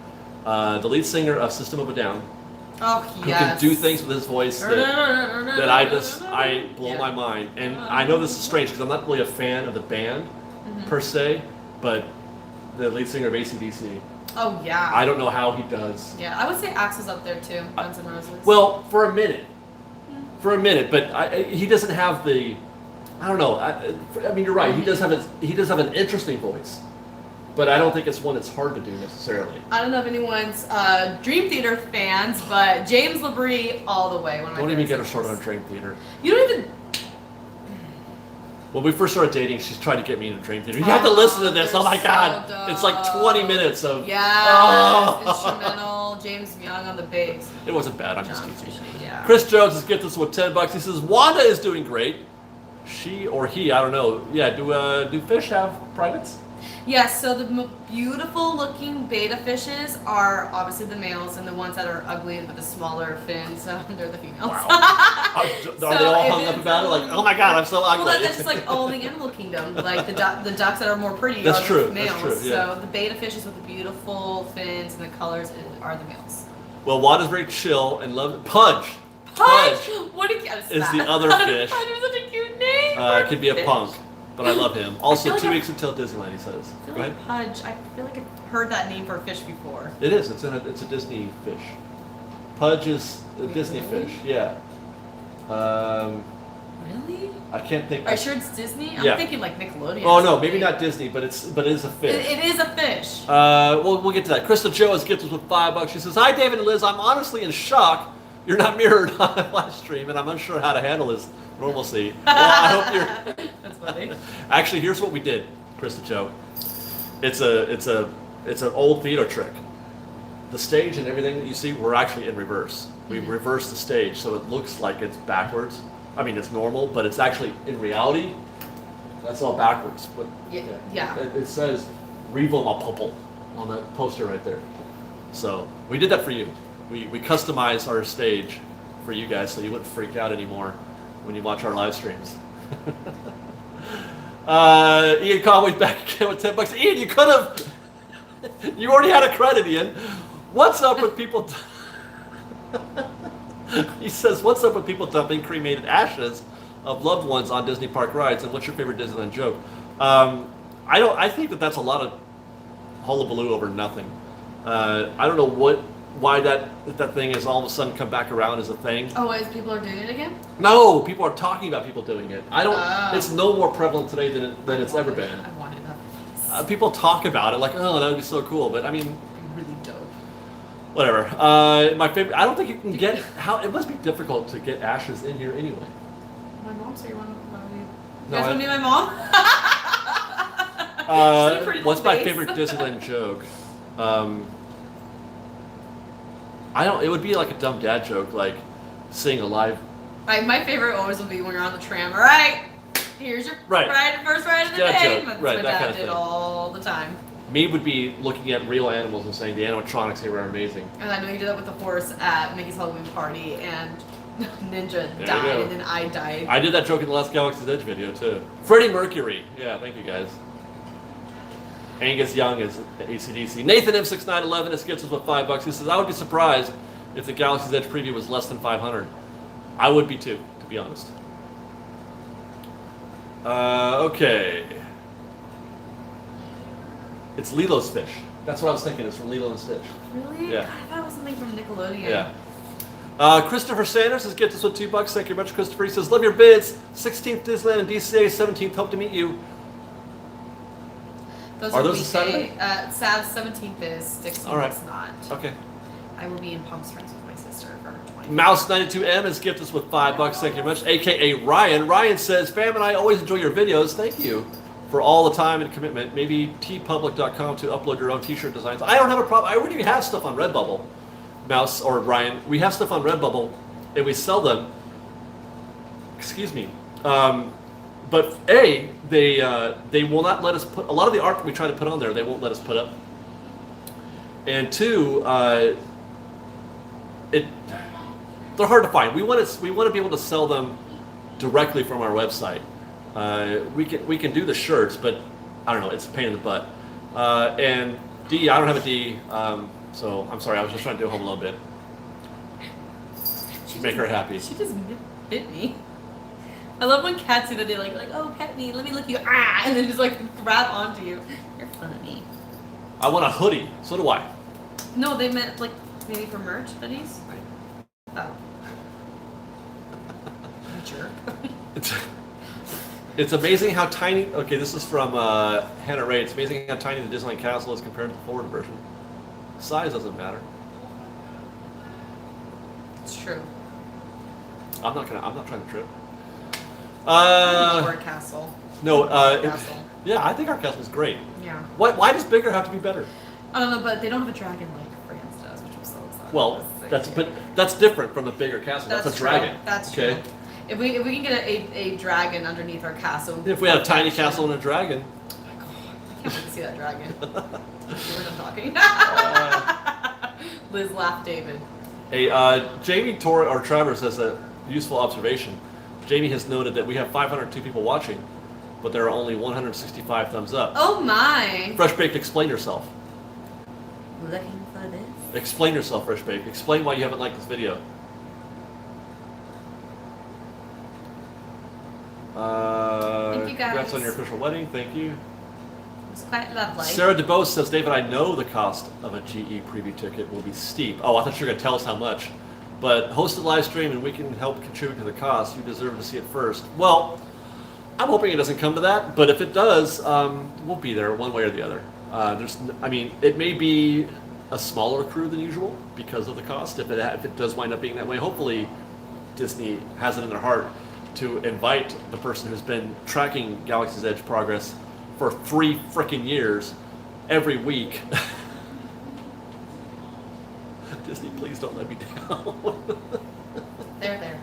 The lead singer of System of a Down. Oh, who can do things with his voice that I blow my mind. And I know this is strange because I'm not really a fan of the band per se, but the lead singer of AC/DC. Oh yeah. I don't know how he does. Yeah, I would say Axl's up there too. Guns N' Roses. Well, for a minute, but he doesn't have the. I don't know. I mean, you're right. He does have an interesting voice, but I don't think it's one that's hard to do necessarily. I don't know if anyone's Dream Theater fans, but James LaBrie all the way. Don't even get her started on Dream Theater. You don't even. When we first started dating, she's tried to get me into Dream Theater. You have to listen to this. Oh my God. So it's like 20 minutes of. Yeah. Instrumental. James Young on the bass. It wasn't bad. I'm just teasing. Yeah. Chris Jones has gifted us with $10. He says Wanda is doing great. She or he, I don't know. Yeah. Do fish have privates? Yes, so the beautiful looking beta fishes are obviously the males, and the ones that are ugly with the smaller fins, they're the females. Wow. Are they all hung up about it? Like, oh my God, I'm so ugly. Well, that's just like all the animal kingdom. Like the ducks that are more pretty that's are true. the males. That's true, yeah. So the beta fishes with the beautiful fins and the colors are the males. Well, Wanda's very chill and love Pudge. What is the other fish. Pudge is such a cute name. It could be a punk. But I love him. Also, like 2 weeks until Disneyland, he says. I feel Go like ahead. Pudge. I feel like I've heard that name for a fish before. It is. It's a Disney fish. Pudge is a Disney fish. Yeah. Really? I can't think. Are you sure it's Disney? I'm Yeah. thinking like Nickelodeon. Oh no, maybe not Disney, but it is a fish. It is a fish. We'll get to that. Crystal Joe has gifted us with $5. She says, "Hi, David and Liz. I'm honestly in shock. You're not mirrored on the live stream, and I'm unsure how to handle this normalcy. Well, I hope you're." That's funny. Actually, here's what we did, Krista Joe. It's an old theater trick. The stage and everything that you see, we're actually in reverse. We reverse the stage so it looks like it's backwards. I mean, it's normal, but it's actually in reality, that's all backwards. But yeah. It says "Revo ma popol" on that poster right there. So we did that for you. We customized our stage for you guys so you wouldn't freak out anymore when you watch our live streams. Ian Conway's back again with $10. Ian, you could have. You already had a credit, Ian. What's up with people? He says, "What's up with people dumping cremated ashes of loved ones on Disney park rides? And what's your favorite Disneyland joke?" I think that's a lot of hullabaloo over nothing. I don't know what why that thing has all of a sudden come back around as a thing. Oh, as people are doing it again? No, people are talking about people doing it. I don't. Oh. It's no more prevalent today than it's ever been. I wanted that. People talk about it like, oh, that would be so cool, but I mean, Really dope. whatever. My favorite. I don't think you can get how. It must be difficult to get ashes in here anyway. My mom said you want to. You No, guys want to be my mom? What's my favorite Disneyland joke? I don't. It would be like a dumb dad joke, like seeing a live. My favorite always will be when you're on the tram. All right, here's your first ride of the Dad day. joke. That's Right, what that Dad kind of did thing. all the time. Me would be looking at real animals and saying the animatronics here are amazing. And I know you did that with the horse at Mickey's Halloween party, and Ninja There you died, go. and then I died. I did that joke in the last Galaxy's Edge video too. Freddie Mercury. Yeah, thank you guys. Angus Young is AC/DC. Nathan M6911 is gets us with $5. He says, I would be surprised if the Galaxy's Edge preview was less than 500. I would be too, to be honest. Okay. It's Lilo's Fish. That's what I was thinking. It's from Lilo and Stitch. Really? Yeah. God, I thought it was something from Nickelodeon. Yeah. Christopher Sanders has gets us with $2. Thank you very much, Christopher. He says, love your bids. 16th Disneyland and DCA, 17th. Hope to meet you. Are those a Saturday? Sav's 17th is, 16th All right. is not. Okay. I will be in Palm Springs with my sister for her 20th. Mouse92M has gifted us with $5. Thank you very much. AKA Ryan. Ryan says, Fam and I always enjoy your videos. Thank you for all the time and commitment. Maybe tpublic.com to upload your own t-shirt designs. I don't have a problem. I already have stuff on Redbubble. Mouse or Ryan. We have stuff on Redbubble and we sell them. Excuse me. But A, they will not let us put a lot of the art that we try to put on there. They won't let us put up. And two, they're hard to find. We want to be able to sell them directly from our website. We can do the shirts, but I don't know. It's a pain in the butt. And D, I don't have a D, so I'm sorry. I was just trying to do a Home Alone bit. Make her happy. She just bit me. I love when cats do that. They're like, oh, pet me, let me lick you, and then just like grab onto you. You're funny. I want a hoodie. So do I. No, they meant like maybe for merch hoodies. Oh. Jerk. It's amazing how tiny. Okay, this is from Hannah Ray. It's amazing how tiny the Disneyland castle is compared to the forward version. Size doesn't matter. It's true. I'm not trying to trip. Our castle. No. Castle. Yeah, I think our castle is great. Yeah. Why does bigger have to be better? I don't know, but they don't have a dragon like France does, which I'm so excited. Well, that's different from the bigger castle. That's a dragon. True. That's okay. true. If we can get a dragon underneath our castle. If we had a tiny castle and a dragon. I can't wait to see that dragon. We're not talking. Liz laughed, David. Hey, Jamie Travers has a useful observation. Jamie has noted that we have 502 people watching, but there are only 165 thumbs up. Oh my! Fresh Baked, explain yourself. Looking for this? Explain yourself, Fresh Baked. Explain why you haven't liked this video. Thank you guys. Congrats on your official wedding. Thank you. It's quite lovely. Sarah DeBose says, David, I know the cost of a GE preview ticket will be steep. Oh, I thought you were going to tell us how much. But host a live stream and we can help contribute to the cost. You deserve to see it first. Well, I'm hoping it doesn't come to that, but if it does, we'll be there one way or the other. It may be a smaller crew than usual because of the cost. If it does wind up being that way, hopefully Disney has it in their heart to invite the person who's been tracking Galaxy's Edge progress for 3 frickin' years every week. Disney, please don't let me down. There.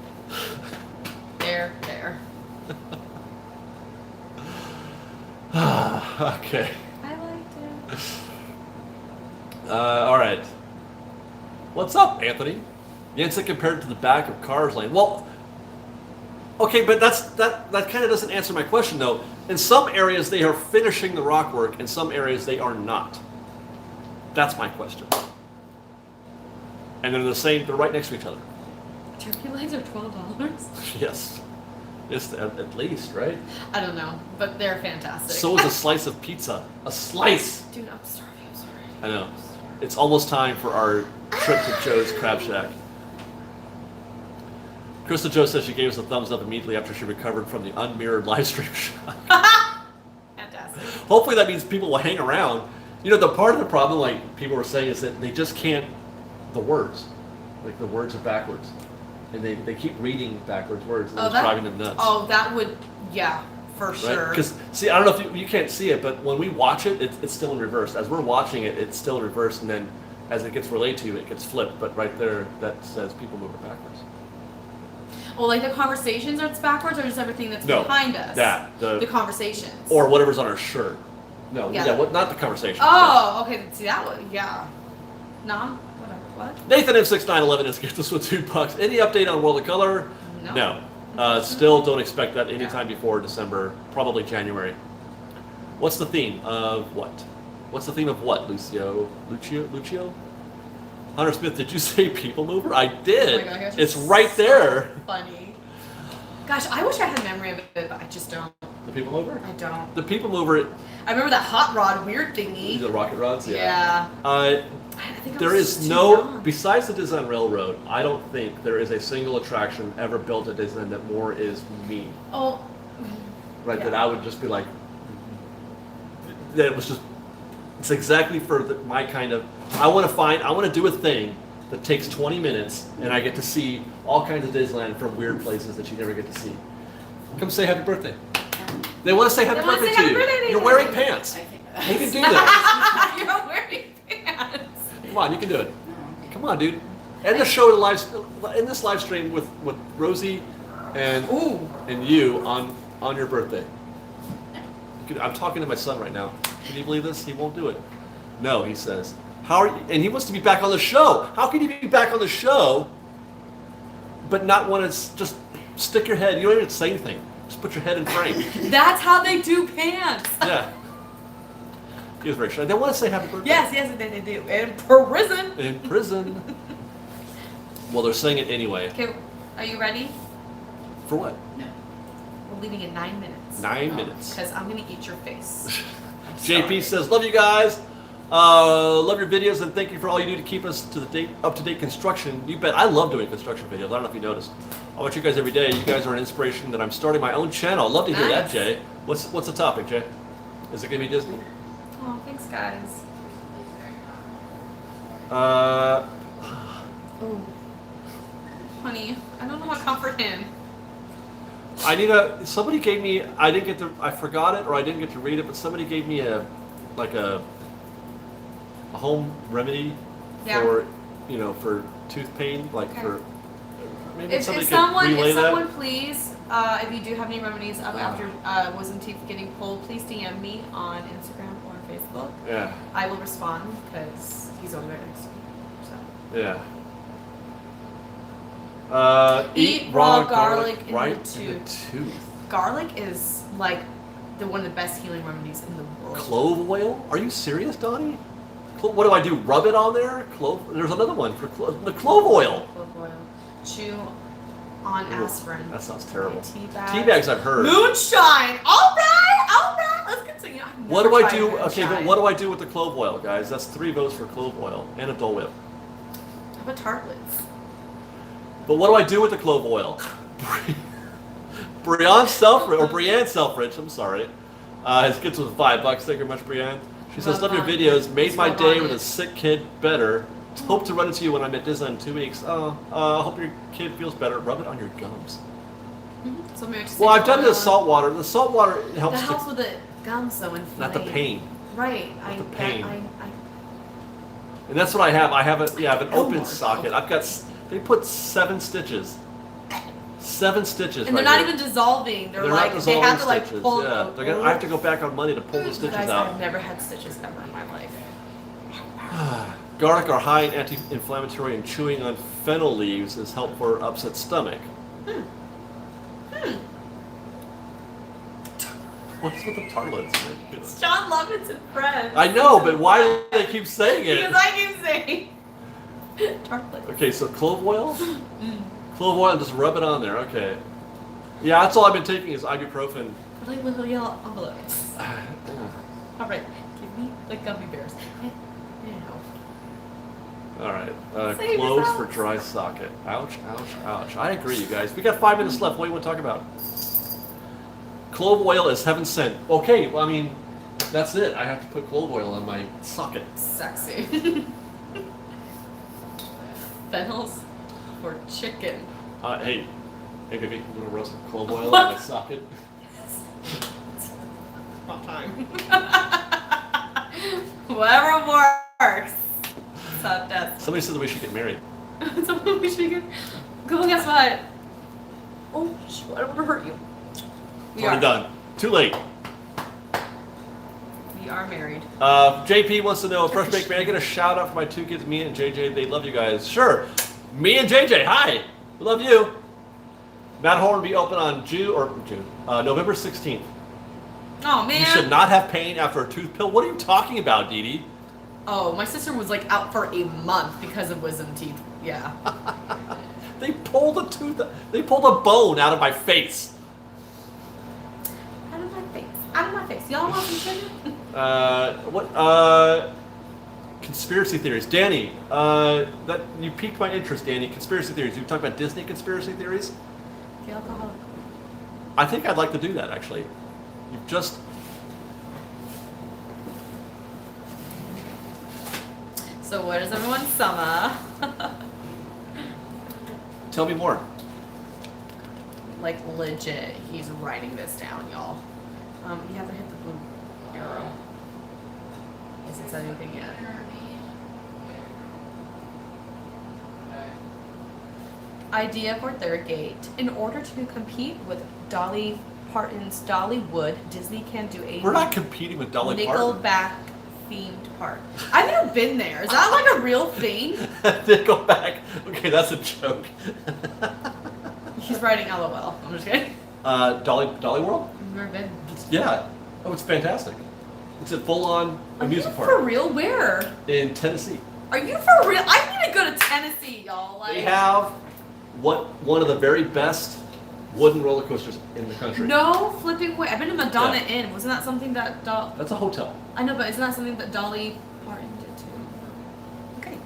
Okay. I liked it. All right. What's up, Anthony? Jensen compared to the back of Cars Lane. Well, okay, but that kind of doesn't answer my question, though. In some areas, they are finishing the rock work. In some areas, they are not. That's my question. And they're right next to each other. Turkey legs are $12. Yes. It's at least, right? I don't know, but they're fantastic. So is a slice of pizza. A slice! Dude, I'm starving. I'm sorry. I know. It's almost time for our trip to Joe's Crab Shack. Crystal Joe says she gave us a thumbs up immediately after she recovered from the unmirrored live stream shot. Fantastic. Hopefully that means people will hang around. You know, the part of the problem, like people were saying, is that they just can't, the words. Like the words are backwards. And they keep reading backwards words, and it's driving them nuts. Oh, that would, yeah, for sure. Because, see, I don't know if you can't see it, but when we watch it, it's still in reverse. As we're watching it, it's still in reverse, and then as it gets relayed to you, it gets flipped. But right there, that says people moving backwards. Well, like the conversations are backwards, or just everything that's behind us? The conversations. Or whatever's on our shirt. No, yeah, not the conversation. Oh, okay. See that one? Yeah. No, whatever. What? Nathan M6911 has given us with $2. Any update on World of Color? No. Still don't expect that anytime before December, probably January. What's the theme of what? What's the theme of what, Lucio? Hunter Smith, did you say People Mover? I did. Oh my gosh, it's right there. Funny. Gosh, I wish I had memory of it, but I just don't. The People Mover? I don't. The People Mover. I remember that hot rod weird thingy. The rocket rods? Yeah. I think there is no, besides the Disneyland Railroad, I don't think there is a single attraction ever built at Disneyland that more is me. Oh. Right, that I would just be like, that it was just, it's exactly for my kind of, I want to do a thing that takes 20 minutes and I get to see all kinds of Disneyland from weird places that you never get to see. Come say happy birthday. They want to say happy birthday to you. You're wearing pants. You can do that. You're wearing pants. Come on, you can do it. Come on, dude. End the show in this live stream with Rosie and you on your birthday. I'm talking to my son right now. Can you believe this? He won't do it. No, he says. How are you? And he wants to be back on the show. How can you be back on the show but not want to just stick your head? You don't even say anything. Just put your head in frame. That's how they do pants. Yeah. He was very shy. They want to say happy birthday. Yes, they do. In prison. In prison. Well, they're saying it anyway. Okay, are you ready? For what? No. We're leaving in 9 minutes. 9 minutes. Because I'm going to eat your face. JP says, love you guys. Love your videos and thank you for all you do to keep us up to date construction. You bet. I love doing construction videos. I don't know if you noticed. I watch you guys every day. You guys are an inspiration that I'm starting my own channel. I'd love to hear that, Jay. What's the topic, Jay? Is it going to be Disney? Oh, thanks, guys. Oh. Honey, I don't know how to comfort him. Somebody gave me, I forgot it or I didn't get to read it, but somebody gave me a home remedy for tooth pain, for maybe if someone please, if you do have any remedies after wisdom teeth getting pulled, please DM me on Instagram or Facebook. Yeah. I will respond because he's only right next to me. So. Yeah. Eat raw garlic in right the tooth. Garlic is like one of the best healing remedies in the world. Clove oil? Are you serious, Donnie? What do I do? Rub it on there? There's another one for the clove oil. Clove oil. Chew on aspirin. That sounds terrible. Tea bags. Tea bags I've heard. Moonshine. All right. Let's continue. What do I do? Okay, but what do I do with the clove oil, guys? That's 3 votes for clove oil and a Dole Whip. How about tartlets? But what do I do with the clove oil? Brienne Selfridge, I'm sorry. His kids was $5. Thank you very much, Brienne. She says, love your videos. Made my day with a sick kid better. Hope to run into you when I'm at Disney in 2 weeks. Hope your kid feels better. Rub it on your gums. Mm-hmm. Well, I've done the salt water. The salt water helps. That helps with the gums, though, inflamed. Not the pain. Right. Not the pain. And that's what I have. I have an open socket. They put 7 stitches. 7 stitches. And they're not even dissolving. They're like not they have to stitches. pull. Yeah, I have to go back on Monday to pull the stitches out. I've never had stitches ever in my life. Garlic are high in anti-inflammatory, and chewing on fennel leaves is helpful for upset stomach. What's with the tartlets? It's John Lovitz and Friends. I know, but why do they keep saying it? Because I keep saying tartlets. Okay, so clove oil? Clove oil, just rub it on there. Okay. Yeah, that's all I've been taking is ibuprofen. Like little yellow envelopes. All right, give me the gummy bears. All right. Save Close yourself. for dry socket. Ouch, ouch, ouch. I agree, you guys. We got 5 minutes left. What do you want to talk about? Clove oil is heaven sent. Okay, well, I mean, that's it. I have to put clove oil on my socket. Sexy. Fennels for chicken. Hey, baby, you want to roast some clove oil on my socket? About time. Whatever works. So that's Somebody said that we should get married. something we should get. Go, guess what? Oh, I don't want to hurt you. It's already done. Too late. We are married. JP wants to know, Fresh Baked, may I get a shout out for my 2 kids, me and JJ? They love you guys. Sure. Me and JJ, hi. We love you. Matt Horn will be open on November 16th. Oh, man. You should not have pain after a tooth pill. What are you talking about, Dee Dee? Oh, my sister was like out for a month because of wisdom teeth. Yeah. They pulled a bone out of my face. Out of my face. Out of my face. Y'all want some chicken? Conspiracy theories. Danny, that you piqued my interest, Danny. Conspiracy theories. You talk about Disney conspiracy theories? The alcoholic. I think I'd like to do that, actually. You've just... So what is everyone's summer? Tell me more. Like legit, he's writing this down, y'all. You have to hit the blue arrow. Hasn't said anything yet. Idea for third gate. In order to compete with Dolly Parton's Dollywood, Disney can do a We're not competing with Dolly Parton. Nickelback themed park. I've never been there. Is that like a real thing? Nickelback. Okay, that's a joke. He's writing LOL. I'm just kidding. Dolly World? I've never been. Yeah. Oh, it's fantastic. It's a full-on amusement For park real? Where? in Tennessee. Are you for real? I need to go to Tennessee, y'all. Like, They have one of the very best wooden roller coasters in the country. no flipping way. I've been to Madonna Inn. Wasn't that something that That's a hotel. I know, but isn't that something that Dolly Parton did too? Okay.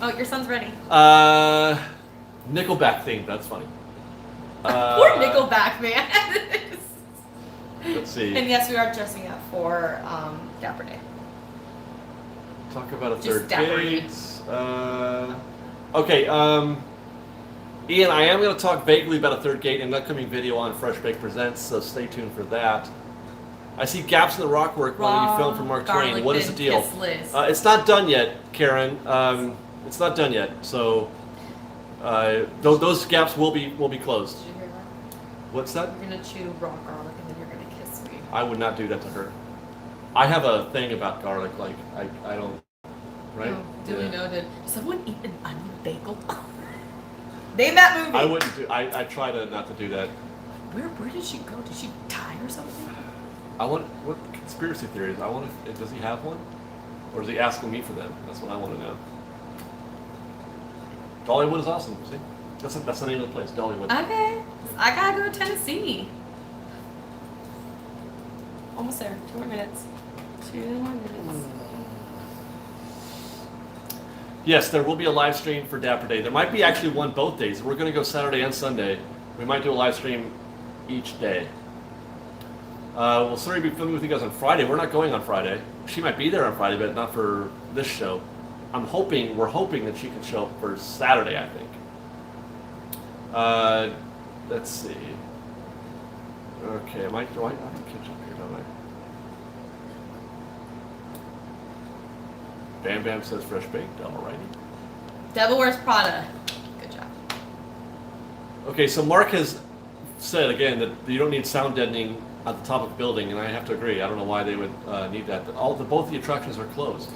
Oh, your son's ready. Nickelback theme. That's funny. Poor Nickelback, man. Let's see. And yes, we are dressing up for Dapper Day. Talk about a Just third dapper date. Okay. Ian, I am going to talk vaguely about a third gate in an upcoming video on Fresh Bake Presents, so stay tuned for that. I see gaps in the rockwork when you film for Mark Twain. What is the deal? It's not done yet, Karen. It's not done yet, so those gaps will be closed. Did you hear that? What's that? You're gonna chew raw garlic and then you're gonna kiss me. I would not do that to her. I have a thing about garlic. Like I don't. Right? Oh, duly noted. Does someone eat an onion bagel? Name that movie. I wouldn't do. I try to not to do that. Where did she go? Did she die or something? I want what conspiracy theories. I want to. Does he have one, or is he asking me for them? That's what I want to know. Dollywood is awesome. See, that's the name of the place. Dollywood. Okay, I gotta go to Tennessee. Almost there. 2 more minutes. 2 more minutes. Yes, there will be a live stream for Dapper Day. There might be actually one both days. We're going to go Saturday and Sunday. We might do a live stream each day. We'll certainly be filming with you guys on Friday. We're not going on Friday. She might be there on Friday, but not for this show. We're hoping that she can show up for Saturday, I think. Let's see. Okay, I can catch up here, don't I? Bam Bam says fresh baked, alrighty. Devil Wears Prada. Good job. Okay, so Mark has said again that you don't need sound deadening at the top of the building, and I have to agree. I don't know why they would need that. Both the attractions are closed.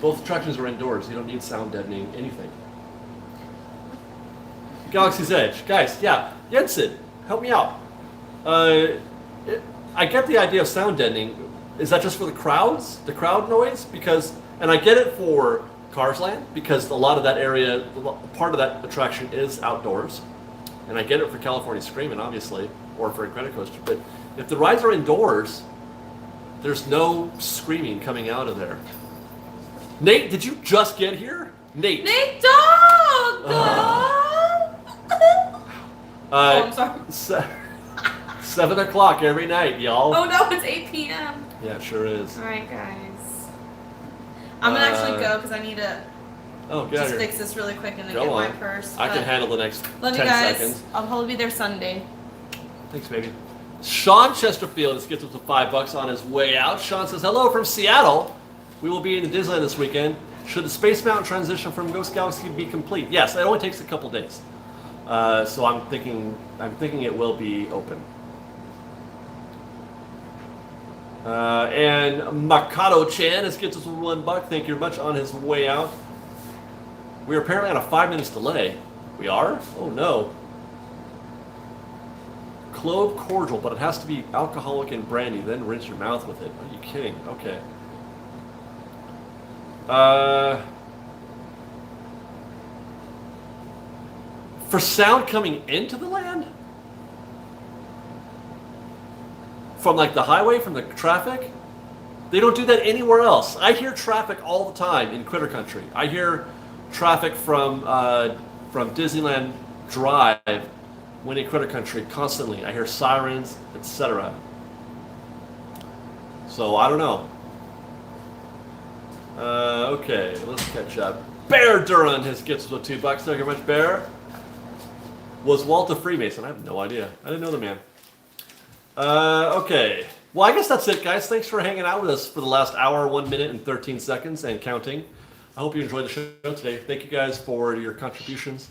Both attractions are indoors. You don't need sound deadening anything. Galaxy's Edge, guys. Yeah, Jensen, help me out. I get the idea of sound deadening. Is that just for the crowds, the crowd noise? And I get it for Cars Land because a lot of that area, part of that attraction is outdoors, and I get it for California Screamin', obviously, or for Incredicoaster. But if the rides are indoors, There's no screaming coming out of there. Nate, did you just get here? Nate. Nate Dog! I'm sorry. 7 o'clock every night, y'all. Oh no, it's 8 p.m. Yeah, it sure is. Alright, guys. I'm gonna actually go because I need to just fix this really quick and then get my purse. I can handle the next 10 love you guys. seconds. I'll probably be there Sunday. Thanks, baby. Sean Chesterfield has gets us $5 on his way out. Sean says, hello from Seattle. We will be in Disneyland this weekend. Should the Space Mountain transition from Ghost Galaxy be complete? Yes, it only takes a couple days. So I'm thinking it will be open. And Makato Chan has gets us $1. Thank you very much on his way out. We're apparently on a 5 minutes delay. We are? Oh no. Clove cordial, but it has to be alcoholic and brandy, then rinse your mouth with it. Are you kidding? Okay. For sound coming into the land? From like the highway, from the traffic? They don't do that anywhere else. I hear traffic all the time in Critter Country. I hear traffic from Disneyland Drive when in Critter Country constantly. I hear sirens, etc. So I don't know. Okay, let's catch up. Bear Duran gets us with $2. Thank you very much, Bear. Was Walt a Freemason? I have no idea. I didn't know the man. Okay. Well, I guess that's it, guys. Thanks for hanging out with us for the last hour, 1 minute, and 13 seconds, and counting. I hope you enjoyed the show today. Thank you guys for your contributions.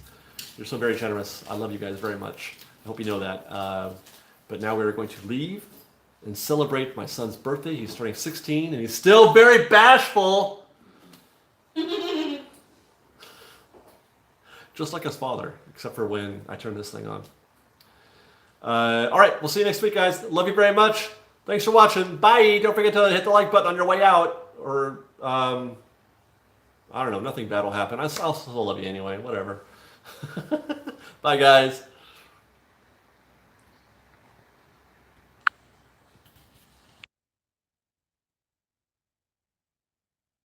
You're so very generous. I love you guys very much. I hope you know that. But now we're going to leave and celebrate my son's birthday. He's turning 16, and he's still very bashful. Just like his father, except for when I turn this thing on. All right, we'll see you next week, guys. Love you very much. Thanks for watching. Bye. Don't forget to hit the like button on your way out. Or, I don't know, nothing bad will happen. I'll still love you anyway. Whatever. Bye, guys.